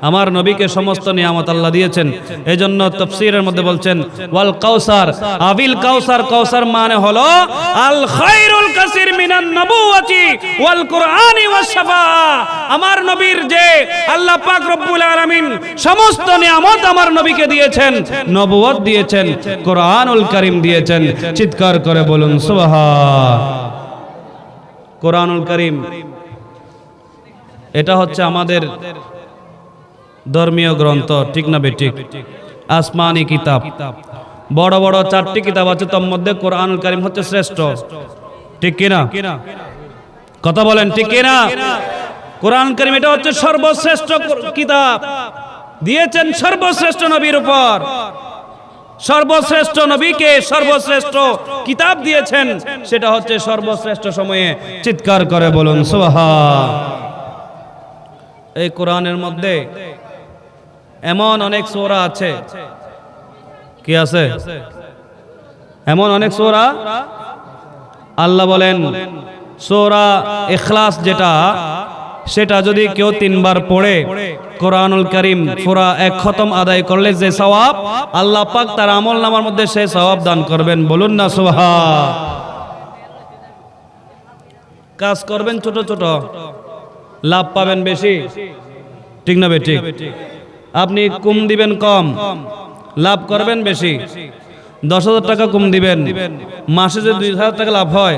আমার নবীকে সমস্ত নিয়ামত আল্লাহ দিয়েছেন। এজন্য তাফসীরের মধ্যে বলছেন ওয়াল কাউসার, আবিল কাউসার, কাউসার মানে হলো আল খায়রুল কাসির মিনান নবুওয়াতি ওয়াল কুরআনি ওয়াস শাফাআ। আমার নবীর যে আল্লাহ পাক রব্বুল আলামিন সমস্ত নিয়ামত আমার নবীকে দিয়েছেন, নবুয়ত দিয়েছেন, কোরআনুল কারীম দিয়েছেন। চিৎকার করে বলুন সুবহান। কোরআনুল কারীম এটা হচ্ছে আমাদের ধর্মীয় গ্রন্থ, ঠিক না বেঠিক? আসমানি কিতাব, বড় বড় 4টি কিতাব আছে, তার মধ্যে কোরআনুল কারীম হচ্ছে শ্রেষ্ঠ, ঠিক কিনা? কথা বলেন ঠিক কিনা? কোরআনুল কারীম এটা হচ্ছে সর্বশ্রেষ্ঠ কিতাব, দিয়েছেন সর্বশ্রেষ্ঠ নবীর উপর, সর্বশ্রেষ্ঠ নবীকে সর্বশ্রেষ্ঠ কিতাব দিয়েছেন, সেটা হচ্ছে সর্বশ্রেষ্ঠ সময়ে। চিৎকার করে বলুন সুবহান। এই কোরআনের মধ্যে এমন অনেক সূরা আছে, কি আছে? এমন অনেক সূরা। আল্লাহ বলেন সূরা ইখলাস যেটা, সেটা যদি কেউ 3 বার পড়ে কোরআনুল কারীম পুরা 1 খতম আদায় করলে যে সওয়াব, আল্লাহ পাক তার আমলনামার মধ্যে সেই সওয়াব দান করবেন। বলুন না সুবহান। কাজ করবেন ছোট ছোট, লাভ পাবেন বেশি, ঠিক না বেঠিক? আপনি কুম দিবেন কম, লাভ করবেন বেশি। 10,000 টাকা কুম দিবেন, মাসে যদি 2,000 টাকা লাভ হয়,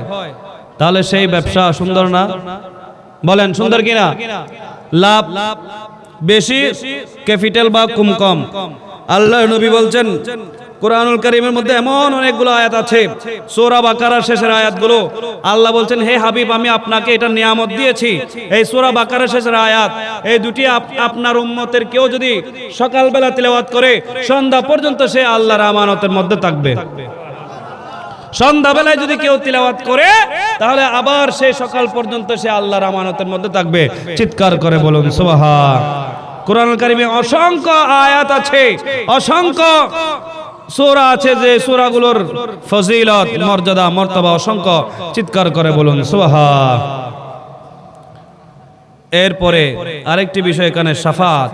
তাহলে সেই ব্যবসা সুন্দর না? বলেন সুন্দর কিনা? লাভ বেশি, ক্যাপিটাল বা কুম কম। আল্লাহর নবী বলছেন কোরআনুল কারীমের মধ্যে এমন অনেকগুলো আয়াত আছে, সূরা বাকারার শেষের আয়াতগুলো, আল্লাহ বলছেন হে হাবিব আমি আপনাকে এটা নিয়ামত দিয়েছি। এই সূরা বাকারার শেষের আয়াত, এই দুটি আপনার উম্মতের কেউ যদি সকালবেলা তিলাওয়াত করে সন্ধ্যা পর্যন্ত সে আল্লাহর আমানতের মধ্যে থাকবে। সন্ধ্যাবেলায় যদি কেউ তিলাওয়াত করে তাহলে আবার সে সকাল পর্যন্ত সে আল্লাহর আমানতের মধ্যে থাকবে। চিৎকার করে বলুন সুবহান। কোরআনুল কারীমে অসংখ্য আয়াত আছে, অসংখ্য সূরা আছে যে সূরাগুলোর ফজিলত মর্যাদা মর্তবা অসংখ্য, চিৎকার করে বলুন সুবহান। এরপরে আরেকটি বিষয় এখানে শাফাত,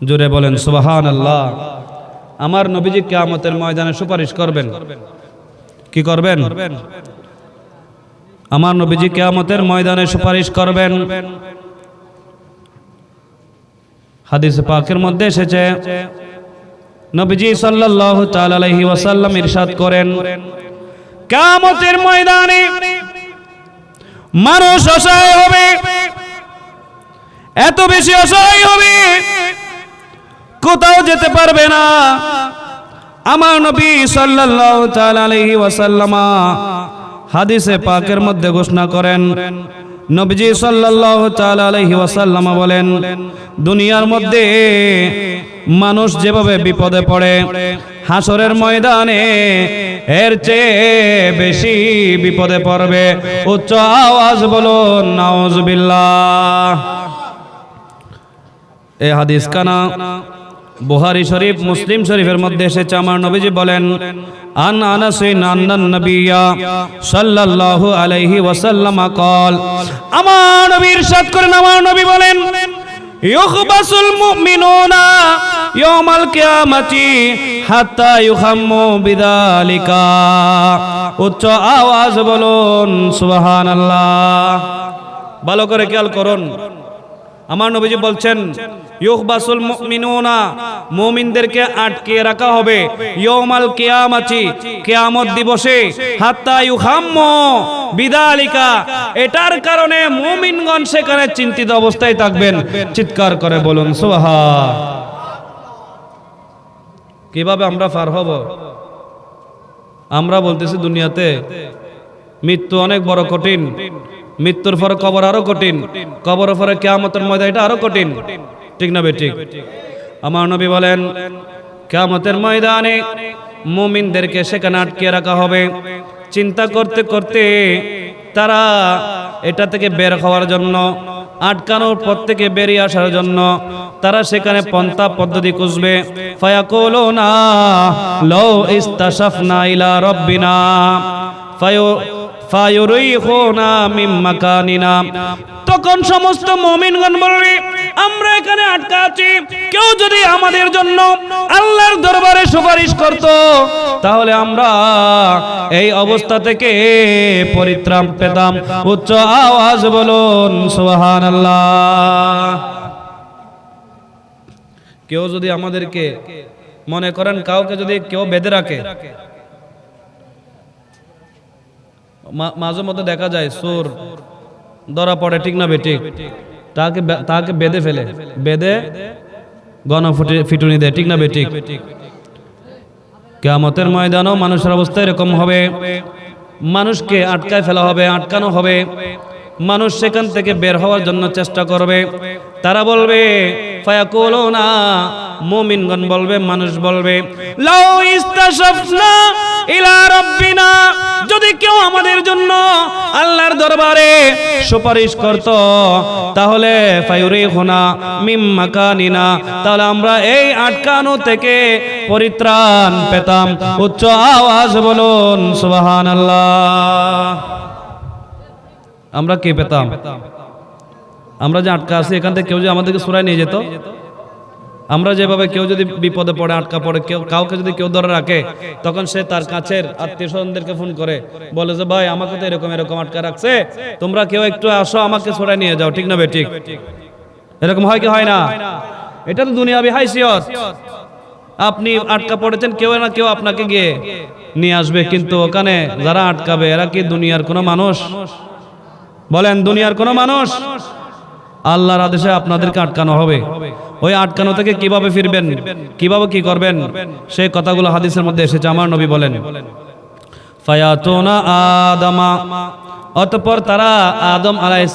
জোরে বলেন সুবহানাল্লাহ। আমার নবীজি কিয়ামতের ময়দানে সুপারিশ করবেন। কি করবেন? আমার নবীজি কিয়ামতের ময়দানে সুপারিশ করবেন। হাদিসে পাকের মধ্যে এসেছে, নবীজি সাল্লাল্লাহু তাআলা আলাইহি ওয়াসাল্লাম ইরশাদ করেন, কিয়ামতের ময়দানে মানুষ অসহায় হবে, এত বেশি অসহায় হবে কোথাও যেতে পারবে না। আমার নবী সাল্লাল্লাহু তাআলা আলাইহি ওয়াসাল্লাম হাদিসে পাকের মধ্যে ঘোষণা করেন, নবীজি সাল্লাল্লাহু তাআলা আলাইহি ওয়াসাল্লাম বলেন, দুনিয়ার মধ্যে মানুষ যেভাবে বিপদে পড়ে হাসরের ময়দানে এর চেয়ে বেশি বিপদে পড়বে। উচ্চ আওয়াজ বলুন নাউজুবিল্লাহ। এই হাদিস কানা বুখারী শরীফ, মুসলিম শরীফের মধ্যে এসেছে। আমার নবীজি বলেন, আন আনাসিন আন্নান নবিয়্যা সাল্লাল্লাহু আলাইহি ওয়াসাল্লাম قال, আমার নবী ইরশাদ করেন, আমার নবী বলেন, ইউখবাসুল মুমিনুনা ইয়াউমাল কিয়ামাতি হাত্তা ইউখাম্মু বিযালিকা। উচ্চ আওয়াজ বলুন সুবহানাল্লাহ। ভালো করে খেয়াল করুন, আমার নবীজি বলছেন, ইউখবাসুল মুমিনুনা, মুমিনদেরকে আটকে রাখা হবে, ইয়াউমাল কিয়ামাতি, কিয়ামত দিবসে, হাত্তা ইউখাম্মু বিযালিকা, এটার কারণে মুমিনগণ সেখানে চিন্তিত অবস্থায় থাকবেন। চিৎকার করে বলুন সুবহান। কিভাবে আমরা পার হব? আমরা বলতেছি দুনিয়াতে মৃত্যু অনেক বড় কঠিন, মৃত্যুর পরে কবর আরো কঠিন, কবরের পরে কিয়ামতের ময়দান এটা আরো কঠিন, ঠিক না বেঠিক? আমার নবী বলেন, কিয়ামতের ময়দানে মুমিনদেরকে সেখানে আটকে রাখা হবে। চিন্তা করতে করতে তারা এটা থেকে বের হওয়ার জন্য, আটকানোর পর থেকে বেরিয়ে আসার জন্য তারা সেখানে পন্থা পদ্ধতি খুঁজবে। ফায়াকুলুনা লাউ ইস্তাশাফনা ইলা রাব্বিনা ফায়ুরিখুনা মিন মাকানিনা। তখন সমস্ত মুমিনগণ বলবে, আমরা এখানে আটকা আছি, কেউ যদি আমাদের জন্য আল্লাহর দরবারে সুপারিশ করত তাহলে আমরা এই অবস্থা থেকে পরিত্রাণ পেতাম। উচ্চ আওয়াজ বলুন সুবহানাল্লাহ। কেউ যদি আমাদেরকে, মনে করেন কাউকে যদি কেউ বেঁধে রাখে, মাঝে মধ্যে দেখা যায় চোর ধরা পড়ে, ঠিক না বেঠিক? তাকে বেঁধে ফেলে, বেঁধে গণপিটুনি দেয়, ঠিক না বেঠিক? কিয়ামতের ময়দানেও মানুষের অবস্থা এরকম হবে, মানুষকে আটকায় ফেলা হবে, আটকানো হবে। মানুষ সেখান থেকে বের হওয়ার জন্য চেষ্টা করবে। তারা বলবে, ফায়াকুলুনা, মুমিনগণ বলবে, মানুষ বলবে, লাউ ইস্তাশাফনা ইলা রাব্বিনা, যদি কেউ আমাদের জন্য আল্লাহর দরবারে সুপারিশ করত তাহলে ফায়ুরিখুনা মিন মাকানিনা, তাহলে আমরা এই আটকানো থেকে পরিত্রাণ পেতাম। উচ্চ আওয়াজ বলুন সুবহানাল্লাহ। আমরা কি পেতাম? আমরা যে আটকা আছি, এখান থেকে কেউ যদি আমাদেরকে সরায় নিয়ে যেত, আমরা যেভাবে কেউ যদি বিপদে পড়ে, আটকা পড়ে, কাউকে যদি কেউ ধরে রাখে, তখন সে তার কাছের আত্মীয় স্বজনদেরকে ফোন করে বলে যে, ভাই আমাকে তো এরকম এরকম আটকা রাখছে, তোমরা কেউ একটু আসো, আমাকে সরায় নিয়ে যাও, ঠিক না বেঠিক? এরকম হয় কি হয় না? এটা তো দুনিয়াবি হাইসিয়ত। আপনি আটকা পড়েছেন, কেউ না কেউ আপনাকে গিয়ে নিয়ে আসবে, কিন্তু ওখানে যারা আটকাবে এরা কি দুনিয়ার কোনো মানুষ? বলেন, দুনিয়ার কোনো মানুষ? আল্লাহর আদেশে আপনাদেরকে আটকানো হবে। ওই আটকানো থেকে কিভাবে ফিরবেন, কিভাবে কি করবেন, সেই কথাগুলো হাদিসের মধ্যে এসেছে। আমার নবী বলেন, ফায়াতুনা আদামা, অতঃপর তারা আদম আলাইহিস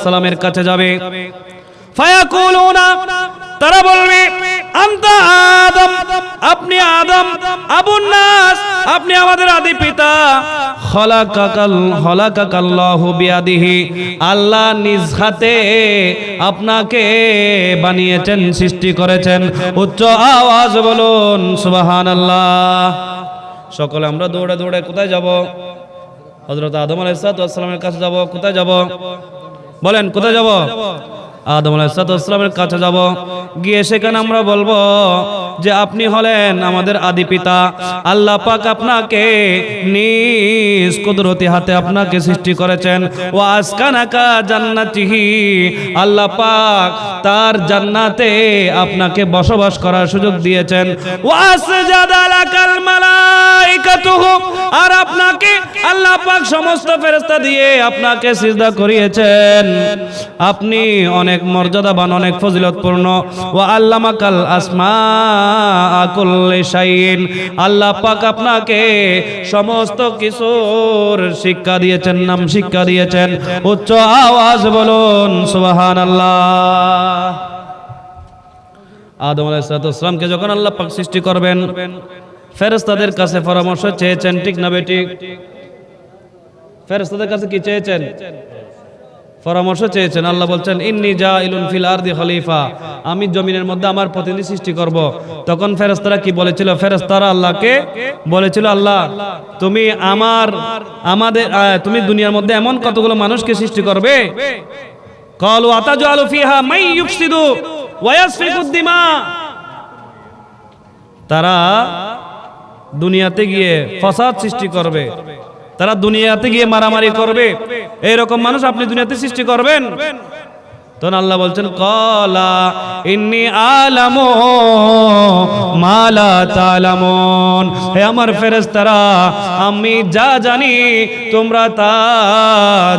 সালামের কাছে যাবে। ফায়াকুলুনা, তারা বলবে, আনতা আদম, আপনি আদম, আবুন নাস, আপনি আমাদের আদি পিতা। খলাকাকাল্লাহু বিয়াদিহি, আল্লাহ নিজ হাতে আপনাকে বানিয়েছেন, সৃষ্টি করেছেন। উচ্চ আওয়াজ বলুন সুবহানাল্লাহ। সকলে আমরা দৌড়ে দৌড়ে কোথায় যাব? হযরত আদম আলাইহিস সালামের কাছে যাব। কোথায় যাব বলেন? কোথায় যাব? আদম আলাইহিস সালামের কাছে যাব। গিয়ে সেখানে আমরা বলবো যে আপনি হলেন আমাদের আদি পিতা। আল্লাহ পাক আপনাকে নিজ কুদরতি হাতে আপনাকে সৃষ্টি করেছেন। ওয়া আসকানাকা জান্নাতিহি, আল্লাহ পাক তার জান্নাতে আপনাকে বসবাস করার সুযোগ দিয়েছেন। ওয়া আসজাদা লাকাল মালাইকাতুহু, আর আপনাকে আল্লাহ পাক সমস্ত ফেরেশতা দিয়ে আপনাকে সিজদা করিয়েছেন। আপনি অনেক মর্যাদাবান, অনেক ফজিলতপূর্ণ। ওয়া আল্লামাকাল আসমাআ কুল্লি শাইইন, আল্লাহ পাক আপনাকে সমস্ত কিছুর শিক্ষা দিয়েছেন, নাম শিক্ষা দিয়েছেন। উচ্চ আওয়াজ বলুন সুবহানাল্লাহ। আদম আলাইহিস সালামকে যখন আল্লাহ পাক সৃষ্টি করবেন, ফেরেশতাদের কাছে পরামর্শ চেয়েছেন, ঠিক না বেঠিক? ফেরেশতাদের কাছে কি চেয়েছেন? পরামর্শ চেয়েছেন। আল্লাহ বলছেন ইন্নী জাইলুন ফিল আরদি খলিফা, আমি জমিনের মধ্যে আমার প্রতিনিধি সৃষ্টি করব। তখন ফেরেশতারা কি বলেছিল? ফেরেশতারা আল্লাহকে বলেছিল, আল্লাহ তুমি তুমি দুনিয়ার মধ্যে এমন কতগুলো মানুষকে সৃষ্টি করবে। ক্বালু আতাজআলু ফিহা মান ইউফসিদু ওয়া ইয়াসফিকুদ দিমা, তারা দুনিয়াতে গিয়ে ফাসাদ সৃষ্টি করবে, তারা দুনিয়াতে গিয়ে মারামারি করবে, এইরকম মানুষ আপনি দুনিয়াতে সৃষ্টি করবেন? তখন আল্লাহ বলছেন ক্বালা ইন্নী আলামু মা লা তা'লামুন, হে আমার ফেরেশতারা, আমি যা জানি তোমরা তা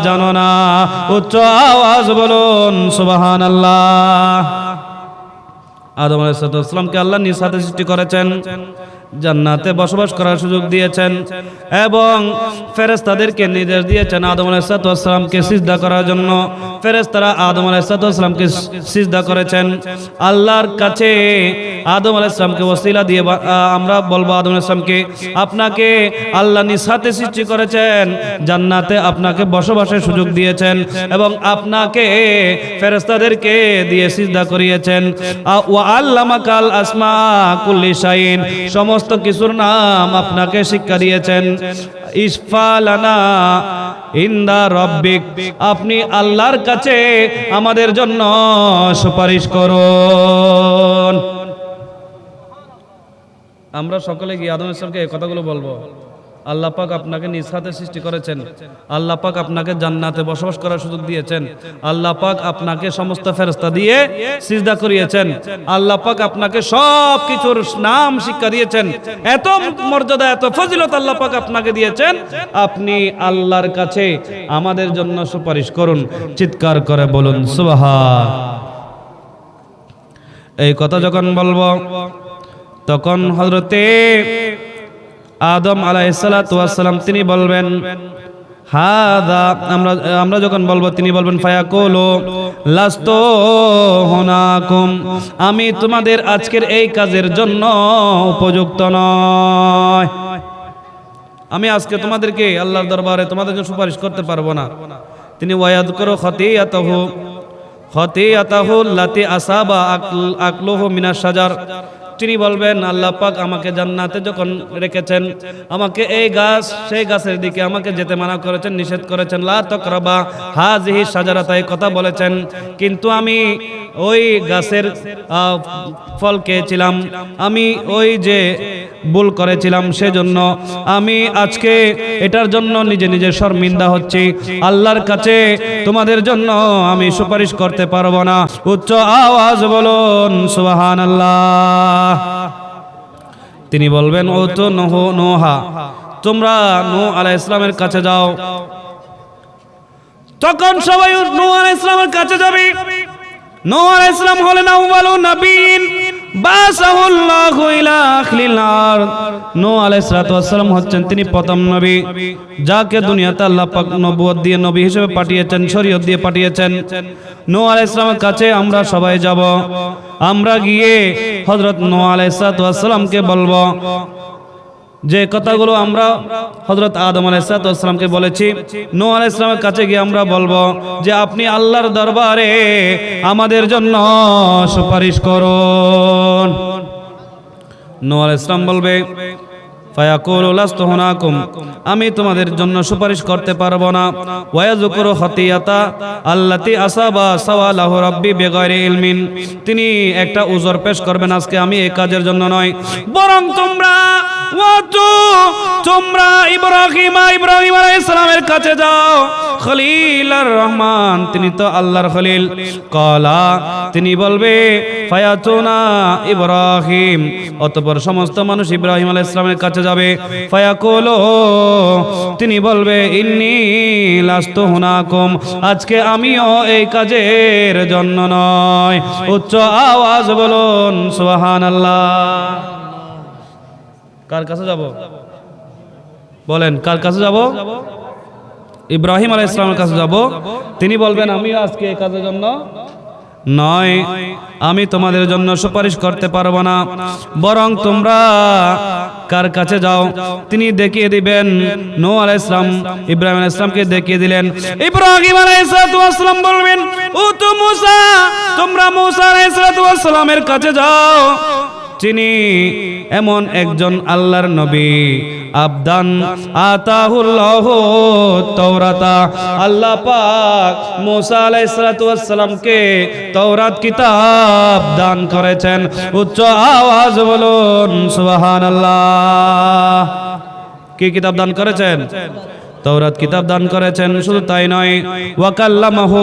জানো না। উচ্চ আওয়াজ বলুন সুবহানাল্লাহ। আদম আলাইহিস সালামকে আল্লাহ নিজ হাতে সৃষ্টি করেছেন, জান্নাতে বসবাস করার সুযোগ দিয়েছেন এবং ফেরেশতাদেরকে নির্দেশ দিয়েছেন আদম আলাইহিস সালামকে সিজদা করার জন্য। ফেরেশতারা আদম আলাইহিস সালামকে সিজদা করেছেন। আল্লাহর কাছে আদম আলাইহিস সালামকে ওসিলা দিয়ে আমরা বলবো, আদম আলাইহিস সালামকে আপনাকে আল্লাহ নিজ হাতে সৃষ্টি করেছেন, জান্নাতে আপনাকে বসবাসের সুযোগ দিয়েছেন এবং আপনাকে ফেরেশতাদেরকে দিয়ে সিজদা করিয়েছেন। ওয়া আল্লামাকাল আসমা কুল্লি শাইইন, সমস্ত কিছুর নাম আপনাকে শিক্ষা দিয়েছেন। ইসফালানা ইনদা রব্বিক, আপনি আল্লাহর কাছে আমাদের জন্য সুপারিশ করুন। আমরা সকলে গিয়ে আদম আলাইহিস সালামকে এই কথাগুলো বলবো। আল্লাহ পাক আপনাকে নিজ হাতে সৃষ্টি করেছেন, আল্লাহ পাক আপনাকে জান্নাতে বসবাস করার সুযোগ দিয়েছেন, আল্লাহ পাক আপনাকে সমস্ত ফেরেশতা দিয়ে সিজদা করিয়েছেন, আল্লাহ পাক আপনাকে সব কিছুর নাম শিক্ষা দিয়েছেন, এত মর্যাদা, এত ফজিলত আল্লাহ পাক আপনাকে দিয়েছেন। আপনি আল্লাহর কাছে আমাদের জন্য সুপারিশ করুন। চিৎকার করে বলুন সুবহান। এই কথা যখন বলবো তখন হযরতে আদম আলাইহিস সালাম তিনি বলবেন হাদা, আমরা যখন বলবো তিনি বলবেন ফায়াকুলু লাস্তু হুনাকুম, আমি তোমাদের আজকের এই কাজের জন্য উপযুক্ত নয়, আমি আজকে তোমাদেরকে আল্লাহর দরবারে তোমাদের জন্য সুপারিশ করতে পারবো না। তিনি ওয়ায়াযকুরু খাতিয়াতাহু আল্লাতী আসাবা আকলুহু মিনাশ শাজার, তিনি বলবেন আল্লাহ পাক আমাকে জান্নাতে যখন রেখেছেন, আমাকে এই গাছ সেই গাছের দিকে আমাকে যেতে মানা করেছেন, নিষেধ করেছেন, লা তাকরাবা হাযিহি শাজারাতা, এই কথা বলেছেন, কিন্তু আমি ওই গাছের ফল খেয়েছিলাম, আমি ওই যে ভুল করেছিলাম, সেজন্য আমি আজকে এটার জন্য নিজে নিজে শর্মিন্দা হচ্ছি। আল্লাহর কাছে তোমাদের জন্য আমি সুপারিশ করতে পারবো না। উচ্চ আওয়াজ বলুন সুবহানাল্লাহ। তিনি বলবেন ও তো নোহা, তোমরা নূহ আলাইহিস সালামের কাছে যাও। তখন সবাই নূহ আলাইহিস সালামের কাছে যাবে। নূহ আলাইহিস সালাম হলেন আউয়ালুন নবিয়্যিন, বাসাহুল্লাহু ইলা আখলিল আরদ। নূহ আলাইহিস সালাতু ওয়াস সালাম হচ্ছেন তিনি প্রথম নবী, যাকে দুনিয়াতে আল্লাহ পাক নবুয়ত দিয়ে নবী হিসেবে পাঠিয়েছেন, শরীয়ত দিয়ে পাঠিয়েছেন। নূহ আলাইহিস সালামের কাছে আমরা সবাই যাব। আমরা গিয়ে হযরত নূহ আলাইহিস সালাতু ওয়াস সালামকে বলবো যে কথাগুলো আমরা হযরত আদম আলাইহিস সালাতু ওয়াস সালামকে বলেছি। নূহ আলাইহিস সালামের কাছে গিয়ে আমরা বলবো যে আপনি আল্লাহর দরবারে আমাদের জন্য সুপারিশ করুন। নূহ আলাইহিস সালাম বলবে ফায়াকুলু লাস্তু হুনাকুম, আমি তোমাদের জন্য সুপারিশ করতে পারবো না। ওয়ায়াযকুরু খাতিয়াতা আল্লাতী আসাবা সাওয়ালাহু রাব্বি বিগাইরি ইলমিন, তিনি একটা উযর পেশ করবেন, আজকে আমি এই কাজের জন্য নয়, বরং তোমরা ইব্রাহিম আলাইহিস সালামের কাছে যাও। খলিলুর রহমান, তিনি তো আল্লাহর খলিল। ক্বালা, তিনি বলবে ফায়াতুনা ইব্রাহিম, অতঃপর সমস্ত মানুষ ইব্রাহিম আলাইহিস সালামের কাছে যাবে। ফায়াকুলু, তিনি বলবে ইন্নী লাস্তু হুনাকুম, আজকে আমিও এই কাজের জন্য নয়। উচ্চ আওয়াজ বলুন সুবহানাল্লাহ। কার কাছে যাব? বলেন কার কাছে যাব? ইব্রাহিম আলাইহিস সালামের কাছে যাব। তিনি বলবেন আমিও আজকে এই কাজের জন্য নয়, আমি তোমাদের জন্য সুপারিশ করতে পারবো না, বরং তোমরা কার কাছে যাও? তিনি দেখিয়ে দিবেন। নূহ আলাইহিস সালাম ইব্রাহিম আলাইহিস সালামকে দেখিয়ে দিলেন। ইব্রাহিম আলাইহিস সালাম বলবেন ও তো মূসা, তোমরা মূসা আলাইহিস সালামের কাছে যাও। তিনি এমন একজন আল্লাহর নবী, আবদান আতাহুল্লাহু তাওরাতা, আল্লাহ পাক মূসা আলাইহিস সালামকে তাওরাত কিতাব দান করেছেন। উচ্চ আওয়াজ বলুন সুবহানাল্লাহ। কি কিতাব দান করেছেন? তাওরাত কিতাব দান করেছেন। শুধু তাই নয়, ওয়াকাল্লামাহু,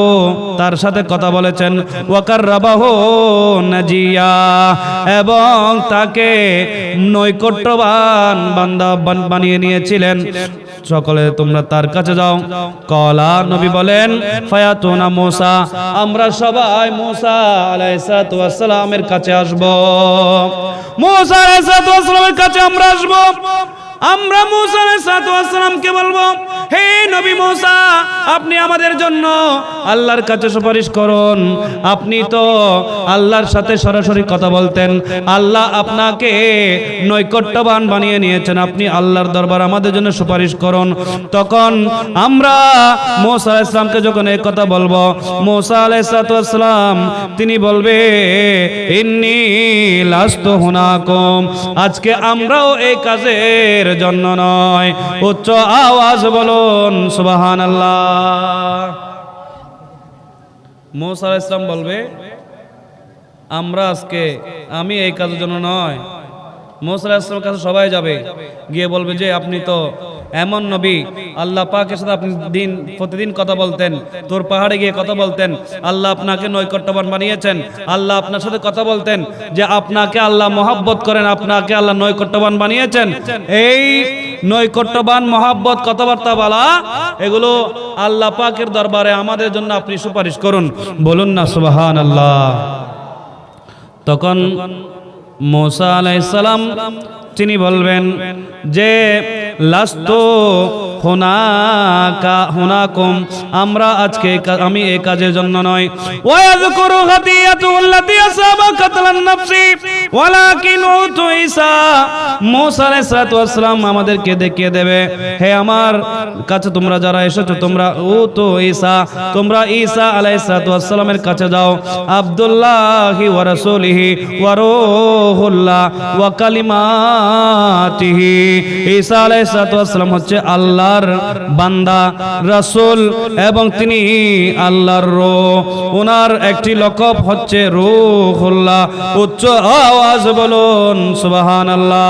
তার সাথে কথা বলেছেন, ওয়াকাররাবাহু নাজিয়া, এবং তাকে নৈকট্যবান বান্দা বানিয়ে নিয়েছিলেন। সকলে তোমরা তার কাছে যাও। কলা, নবী বলেন ফায়াতুনা মূসা, আমরা সবাই মূসা আলাইহিস সালামের কাছে আসব। মূসা আলাইহিস সালামের কাছে আমরা আসব। আমরা মূসা আলাইহিস সালামকে বলবো, হে নবী মূসা, আপনি আমাদের জন্য আল্লাহর কাছে সুপারিশ করুন। আপনি তো আল্লাহর সাথে সরাসরি কথা বলতেন, আল্লাহ আপনাকে নৈকট্যবান বানিয়ে নিয়েছেন, আপনি আল্লাহর দরবার আমাদের জন্য সুপারিশ করুন। তখন আমরা মূসা আলাইহিস সালামকে যখন এই কথা বলবো, মূসা আলাইহিস সালাম তিনি বলবে ইন্নী লাস্তু হুনাকুম, আজকে আমরাও এই কাজের জন্য নয়। উচ্চ আওয়াজ বলুন সুবহানাল্লাহ। মূসা আলাইহিস সালাম বলবে আমরা আজকে, আমি এই কাজের জন্য নয়। মূসা আলাইহিস সালামের কাছে সবাই যাবে, গিয়ে বলবে যে আপনি তো এমন নবী, আল্লাহ পাকের সাথে আপনি প্রতিদিন কথা বলতেন, তোর পাহাড়ে গিয়ে কথা বলতেন, আল্লাহ আপনাকে নৈকট্যবান বানিয়েছেন, আল্লাহ আপনার সাথে কথা বলতেন যে আপনাকে আল্লাহ মহব্বত করেন, আপনাকে আল্লাহ নৈকট্যবান বানিয়েছেন। এই নৈকট্যবান মহব্বত কথাবার্তা বলা, এগুলো আল্লাহ পাকের দরবারে আমাদের জন্য আপনি সুপারিশ করুন। বলুন না সুবহানাল্লাহ। তখন মূসা আলাইহিস সালাম তিনি বলবেন যে লাস্তু হুনাকুম, আমরা আজকে আমি এই কাজের জন্য নয়। ওয়াযকুরু খাতিয়াতুল্লাতী আসাবা কাতলান নাফসি ওয়ালাকিন উতু ঈসা, মূসা আলাইহিস সালাম আমাদেরকে দেখিয়ে দেবে, হে আমার কাছে তোমরা যারা এসেছো, তোমরা উতু ঈসা, তোমরা ঈসা আলাইহিস সালামের কাছে যাও। আব্দুল্লাহি ওয়া রাসূলিহি ওয়া রূহুল্লাহ ওয়া কালিমাতিহি, ঈসা আলাইহিস সালাম হচ্ছে আল্লাহর বান্দা, রাসূল, এবং তিনি আল্লাহর রূহ। ওনার একটি লকব হচ্ছে রূহুল্লাহ। উচ্চ আওয়াজ বলুন সুবহানাল্লাহ।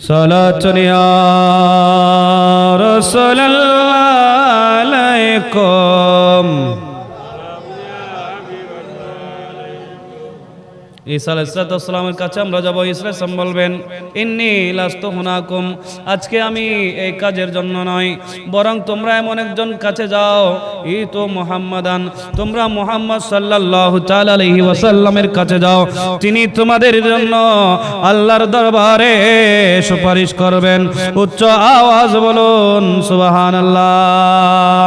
সালাতুন ইয়া রাসূলুল্লাহ আলাইকুম ঈসা আলাইহিস সালামের কাছে আমরা যাব। ঈসা আলাইহিস সালাম বলবেন, ইন্নী লাস্তু হুনাকুম, আজকে আমি এই কাজের জন্য নয়, বরং তোমরা এমন একজন কাছে যাও, ই তো মুহাম্মাদান, তোমরা মুহাম্মদ সাল্লাল্লাহু তাআলা আলাইহি ওয়াসাল্লামের কাছে যাও, তিনি তোমাদের জন্য আল্লাহর দরবারে সুপারিশ করবেন। উচ্চ আওয়াজ বলুন সুবহানাল্লাহ।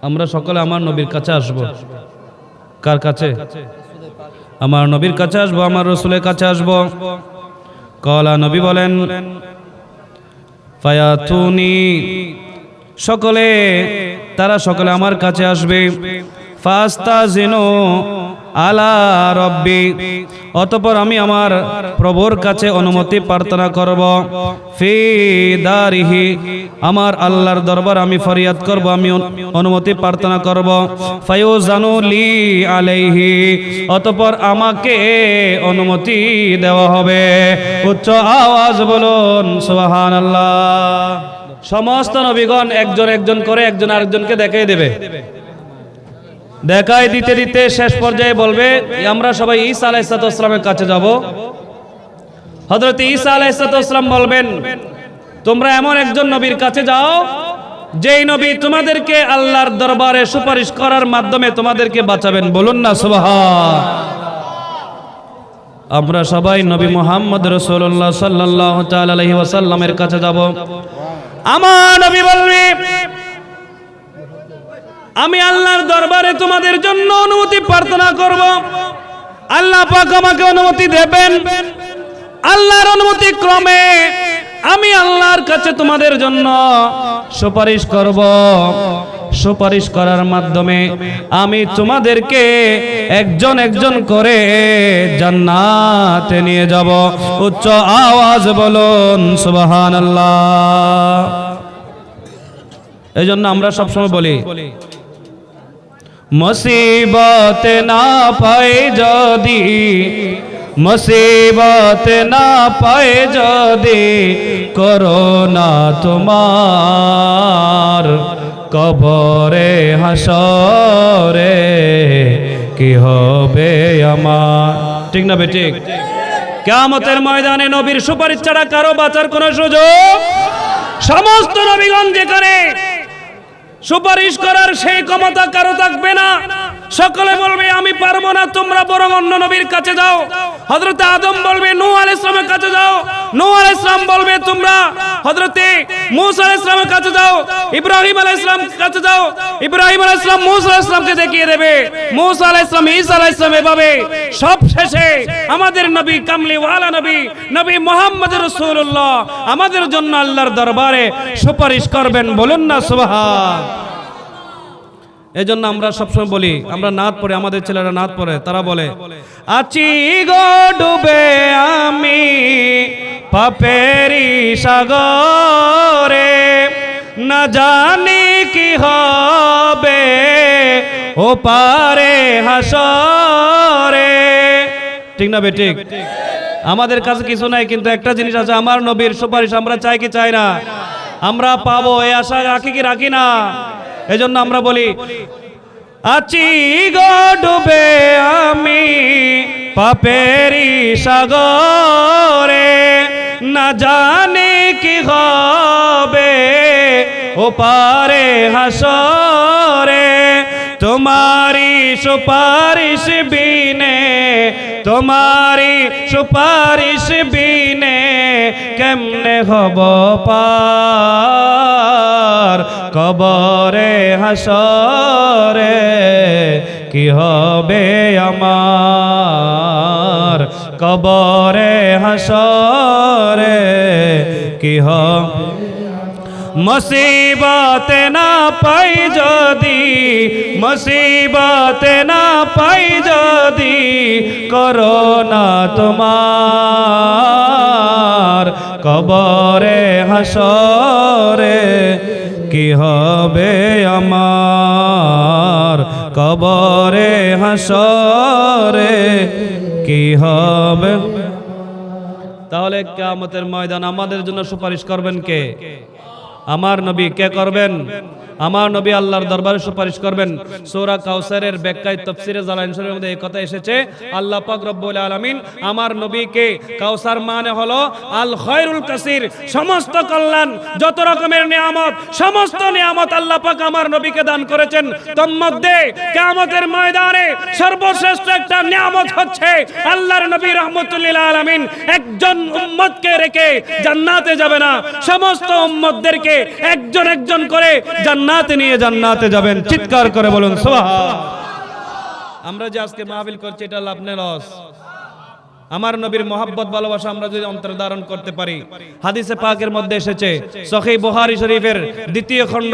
আমরা সকলে আমার নবীর কাছে আসব। কার কাছে? আমার নবীর কাছে আসবো, আমার রাসূলের কাছে আসবো। কলা, নবী বলেন, ফায়াতুনি, তারা সকলে আমার কাছে আসবে। ফাস্তাজিনু আলা রব্বি, অতঃপর আমি আমার প্রভুর কাছে অনুমতি প্রার্থনা করব। ফি দারিহি, আমার আল্লাহর দরবার আমি ফরিয়াদ করব, আমি অনুমতি প্রার্থনা করব। ফায়ুজানু লি আলাইহি, অতঃপর আমাকে অনুমতি দেওয়া হবে। উচ্চ আওয়াজ বলুন সুবহানাল্লাহ। সমস্ত নবীগণ একজন একজন করে একজন আরেকজনকে দেখাই দেবে। দেখাই দিতে দিতে শেষ পর্যায়ে বলবে, আমরা সবাই ঈসা আলাইহিস সালামের কাছে যাব। হযরত ঈসা আলাইহিস সালাম বলবেন, তোমরা এমন একজন নবীর কাছে যাও, যেই নবী তোমাদেরকে আল্লাহর দরবারে সুপারিশ করার মাধ্যমে তোমাদেরকে বাঁচাবেন। বলুন না সুবহান। আমরা সবাই নবী মুহাম্মদ রাসূলুল্লাহ সাল্লাল্লাহু তাআলা আলাইহি ওয়াসাল্লামের কাছে যাব। আমার নবী বলবে, আমি আল্লাহর দরবারে তোমাদের জন্য অনুমতি প্রার্থনা করব, আল্লাহ পাক আমাকে অনুমতি দেবেন। আল্লাহর অনুমতি ক্রমে আমি আল্লাহর কাছে তোমাদের জন্য সুপারিশ করব। সুপারিশ করার মাধ্যমে আমি তোমাদেরকে একজন একজন করে জান্নাতে নিয়ে যাব। উচ্চ আওয়াজ বলুন সুবহানাল্লাহ। এই জন্য আমরা সবসময় বলি, মুসিবত না পায় যদি, মুসিবত না পায় যদি, করোনা তোমার কবরে হাসরে কি হবে আমার। ঠিক না বেঠিক? কিয়ামতের ময়দানে নবীর সুপারিশ ছাড়া কারো বাঁচার কোনো সুযোগ, সমস্ত নবীগণ যেখানে সুপারিশ করার সেই ক্ষমতা কারো থাকবে না। সকলে বলবে, আমি পারবো না, তোমরা বরং অন্য নবীর কাছে যাও। হযরত আদম বলবে, নূহ আলাইহিস সালামের কাছে যাও। নূহ আলাইহিস সালাম বলবে, তোমরা হযরত মূসা আলাইহিস সালামের কাছে যাও। ইব্রাহিম আলাইহিস সালামের কাছে যাও। ইব্রাহিম আলাইহিস সালাম মূসা আলাইহিস সালামকে দেখিয়ে দেবে। মূসা আলাইহিস সালাম, ঈসা আলাইহিস সালাম, এভাবে সব শেষে আমাদের নবী কামলিওয়ালা নবী, নবী মুহাম্মদ রাসূলুল্লাহ আমাদের জন্য আল্লাহর দরবারে সুপারিশ করবেন। বলুন না সুবহান। এই জন্য আমরা সবসময় বলি, আমরা নাত পড়ে, আমাদের ছেলেরা নাত পড়ে, তারা বলে, আছি গো ডুবে আমি পাপেরি সাগরে, না জানি কি হবে ও পারে হাসরে। ঠিক না বেঠিক? আমাদের কাছে কিছু নাই, কিন্তু একটা জিনিস আছে, আমার নবীর সুপারিশ আমরা চাই কি চাই না? আমরা পাবো, এই আশা রাখি কি রাখি না? এজন্য আমরা বলি, আছি গো ডুবে আমি পাপেরি সাগরে, না জানি কি হবে ও পারে হাসরে, তোমারি সুপারিশ বিনে, তোমারি সুপারিশ বিনে কেমনে হব পার কবরে হাসরে কি হবে আমার, কবরে হাসরে কি হবে। মুসিবত না পাই যদি, মুসিবত না পাই যদি, করোনা তোমার কবরে হাসরে কি হবে আমার, কবরে হাসরে কি হবে। তাহলে কিয়ামতের ময়দান আমাদের জন্য সুপারিশ করবেন কে? আমার নবী কে করবেন? আমার নবী আল্লাহর দরবারে সুপারিশ করবেন। সূরা কাউসারের ব্যাখ্যায় তাফসীরে জালালাইন শরীফের মধ্যে এই কথা এসেছে, আল্লাহ পাক রব্বুল আলামিন আমার নবীকে, কাউসার মানে হলো আল খায়রুল কাসির, সমস্ত কল্যাণ, যত রকমের নিয়ামত, সমস্ত নিয়ামত আল্লাহ পাক আমার নবীকে দান করেছেন। তন্মধ্যে কিয়ামতের ময়দানে সর্বশ্রেষ্ঠ একটা নিয়ামত হচ্ছে আল্লাহর নবী রাহমাতুল লিল আলামিন একজন উম্মতকে রেখে জান্নাতে যাবে না, সমস্ত উম্মতদেরকে একজন একজন করে জান্নাতে নিয়ে জান্নাতে যাবেন। চিৎকার করে বলুন সুবহান। আমরা যে আজকে মাহফিল করছি এটা লাভ নেই লস। আমার নবীর মহব্বত ভালোবাসা আমরা যদি অন্তরে ধারণ করতে পারি, হাদিসে পাকের মধ্যে এসেছে সহিহ বুখারী শরীফের দ্বিতীয় খণ্ড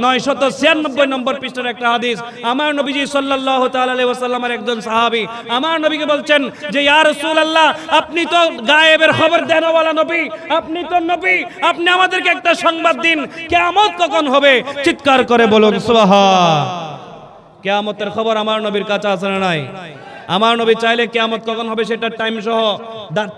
996 নম্বর পৃষ্ঠার একটা হাদিস, আমার নবীজি সাল্লাল্লাহু তাআলা আলাইহি ওয়াসাল্লামের একজন সাহাবী আমার নবীকে বলছেন যে ইয়া রাসূলুল্লাহ, আপনি তো গায়েবের খবর দেনওয়ালা নবী, আপনি তো নবী, আপনি আমাদেরকে একটা সংবাদ দিন, কিয়ামত কখন হবে? চিৎকার করে বলুন সুবহান। কিয়ামতের খবর আমার নবীর কাছে আছে না নাই? আমার নবী চাইলে কিয়ামত কখন হবে সেটা টাইম সহ,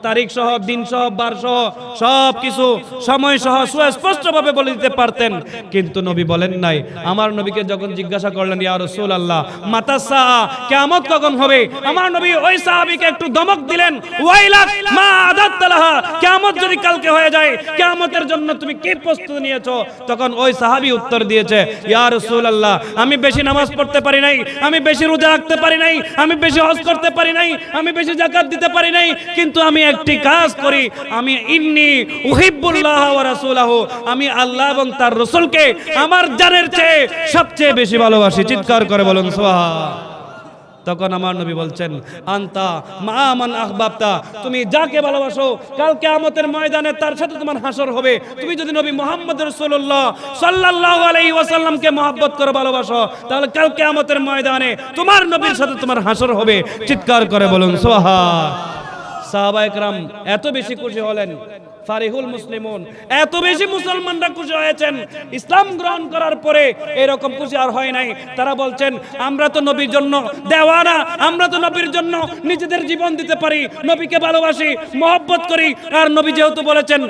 তারিখ সহ, দিন সহ, বার সহ, সব কিছু সময় সহ সুস্পষ্টভাবে বলে দিতে পারতেন, কিন্তু নবী বলেন নাই। আমার নবীকে যখন জিজ্ঞাসা করলেন ইয়া রাসূলুল্লাহ মাতা সাআ, কিয়ামত কখন হবে, আমার নবী ওই সাহাবীকে একটু ধমক দিলেন, ওয়াইলাক মা আদাতলাহা, কিয়ামত যদি কালকে হয়ে যায় কিয়ামতের জন্য তুমি কি প্রস্তুতি নিয়েছো? তখন ওই সাহাবী উত্তর দিয়েছে, ইয়া রাসূলুল্লাহ, আমি বেশি নামাজ পড়তে পারি নাই, আমি বেশি রোজা রাখতে পারি নাই, আমি বেশি করতে পারি নাই, আমি বেশি যাকাত দিতে পারি নাই, কিন্তু আমি একটি কাজ করি, আমি ইন্নী উহিব্বুল্লাহ ওয়া রাসূলাহু, আমি আল্লাহ এবং তার রাসূলকে আমার জানের চেয়ে সবচেয়ে বেশি ভালোবাসি। চিৎকার করে বলুন সুবহান। তখন আমার নবী বলছেন আনতা মা মান আহবাবতা, তুমি যাকে ভালোবাসো কাল কিয়ামতের ময়দানে তার সাথে তোমার হাসর হবে। তুমি যদি নবী মুহাম্মদ রাসূলুল্লাহ সাল্লাল্লাহু আলাইহি ওয়াসাল্লামকে মহব্বত করে ভালোবাসো, তাহলে কাল কিয়ামতের ময়দানে তোমার নবীর সাথে তোমার হাসর হবে। চিৎকার করে বলুন সুবহান। সাহাবায়ে কেরাম এত বেশি খুশি হলেন, ফারিহুল মুসলিমুন, এত বেশি মুসলমানরা খুশি হয়েছেন ইসলাম গ্রহণ করার পরে, এরকম খুশি আর হয় নাই। তারা বলছেন আমরা তো নবীর জন্য দেওয়ানা, আমরা তো নবীর জন্য নিজেদের জীবন দিতে পারি, নবীকে ভালোবাসি, মহব্বত করি। আর নবী যেহেতু বলেছেন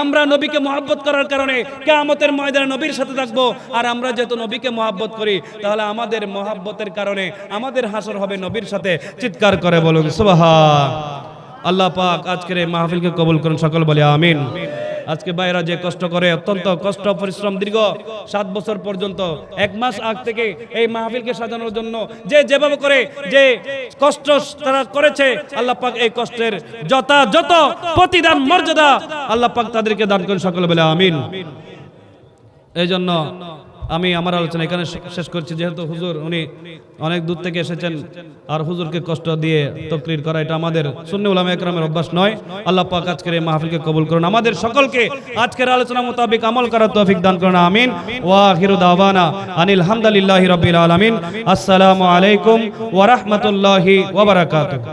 আমরা নবীকে মহব্বত করার কারণে কিয়ামতের ময়দানে নবীর সাথে থাকবো, আর আমরা যেহেতু নবীকে মহব্বত করি, তাহলে আমাদের মহব্বতের কারণে আমাদের হাসর হবে নবীর সাথে। চিৎকার করে বলুন সুবহান। আল্লাহ পাক আজকের এই মাহফিলকে কবুল করুন, সকল বলে আমিন। আজকে ভাইরা যে কষ্ট করে, অত্যন্ত কষ্ট পরিশ্রম, দীর্ঘ 7 বছর পর্যন্ত 1 মাস আগ থেকে এই মাহফিলকে সাজানোর জন্য যেভাবে করে যে কষ্ট তারা করেছে, আল্লাহ পাক এই কষ্টের যথাযথ প্রতিদান মর্যাদা আল্লাহ পাক তাদেরকে দান করুন, সকল বলে আমিন। এই জন্য আমি আমার আলোচনা এখানে শেষ করছি, যেহেতু হুজুর উনি অনেক দূর থেকে এসেছেন, আর হুজুরকে কষ্ট দিয়ে তাকরীর করা এটা আমাদের সুন্নি উলামায়ে কেরামের অভ্যাস নয়। আল্লাহ পাক আজকের এই মাহফিলকে কবুল করুন, আমাদের সকলকে আজকের আলোচনা মোতাবেক আমল করার তৌফিক দান করুন, আমিন। ওয়া আখিরু দাওয়ানা আনিল হামদুলিল্লাহি রাব্বিল আলামিন। আসসালামু আলাইকুম ওয়া রাহমাতুল্লাহি ওয়া বারাকাতুহু।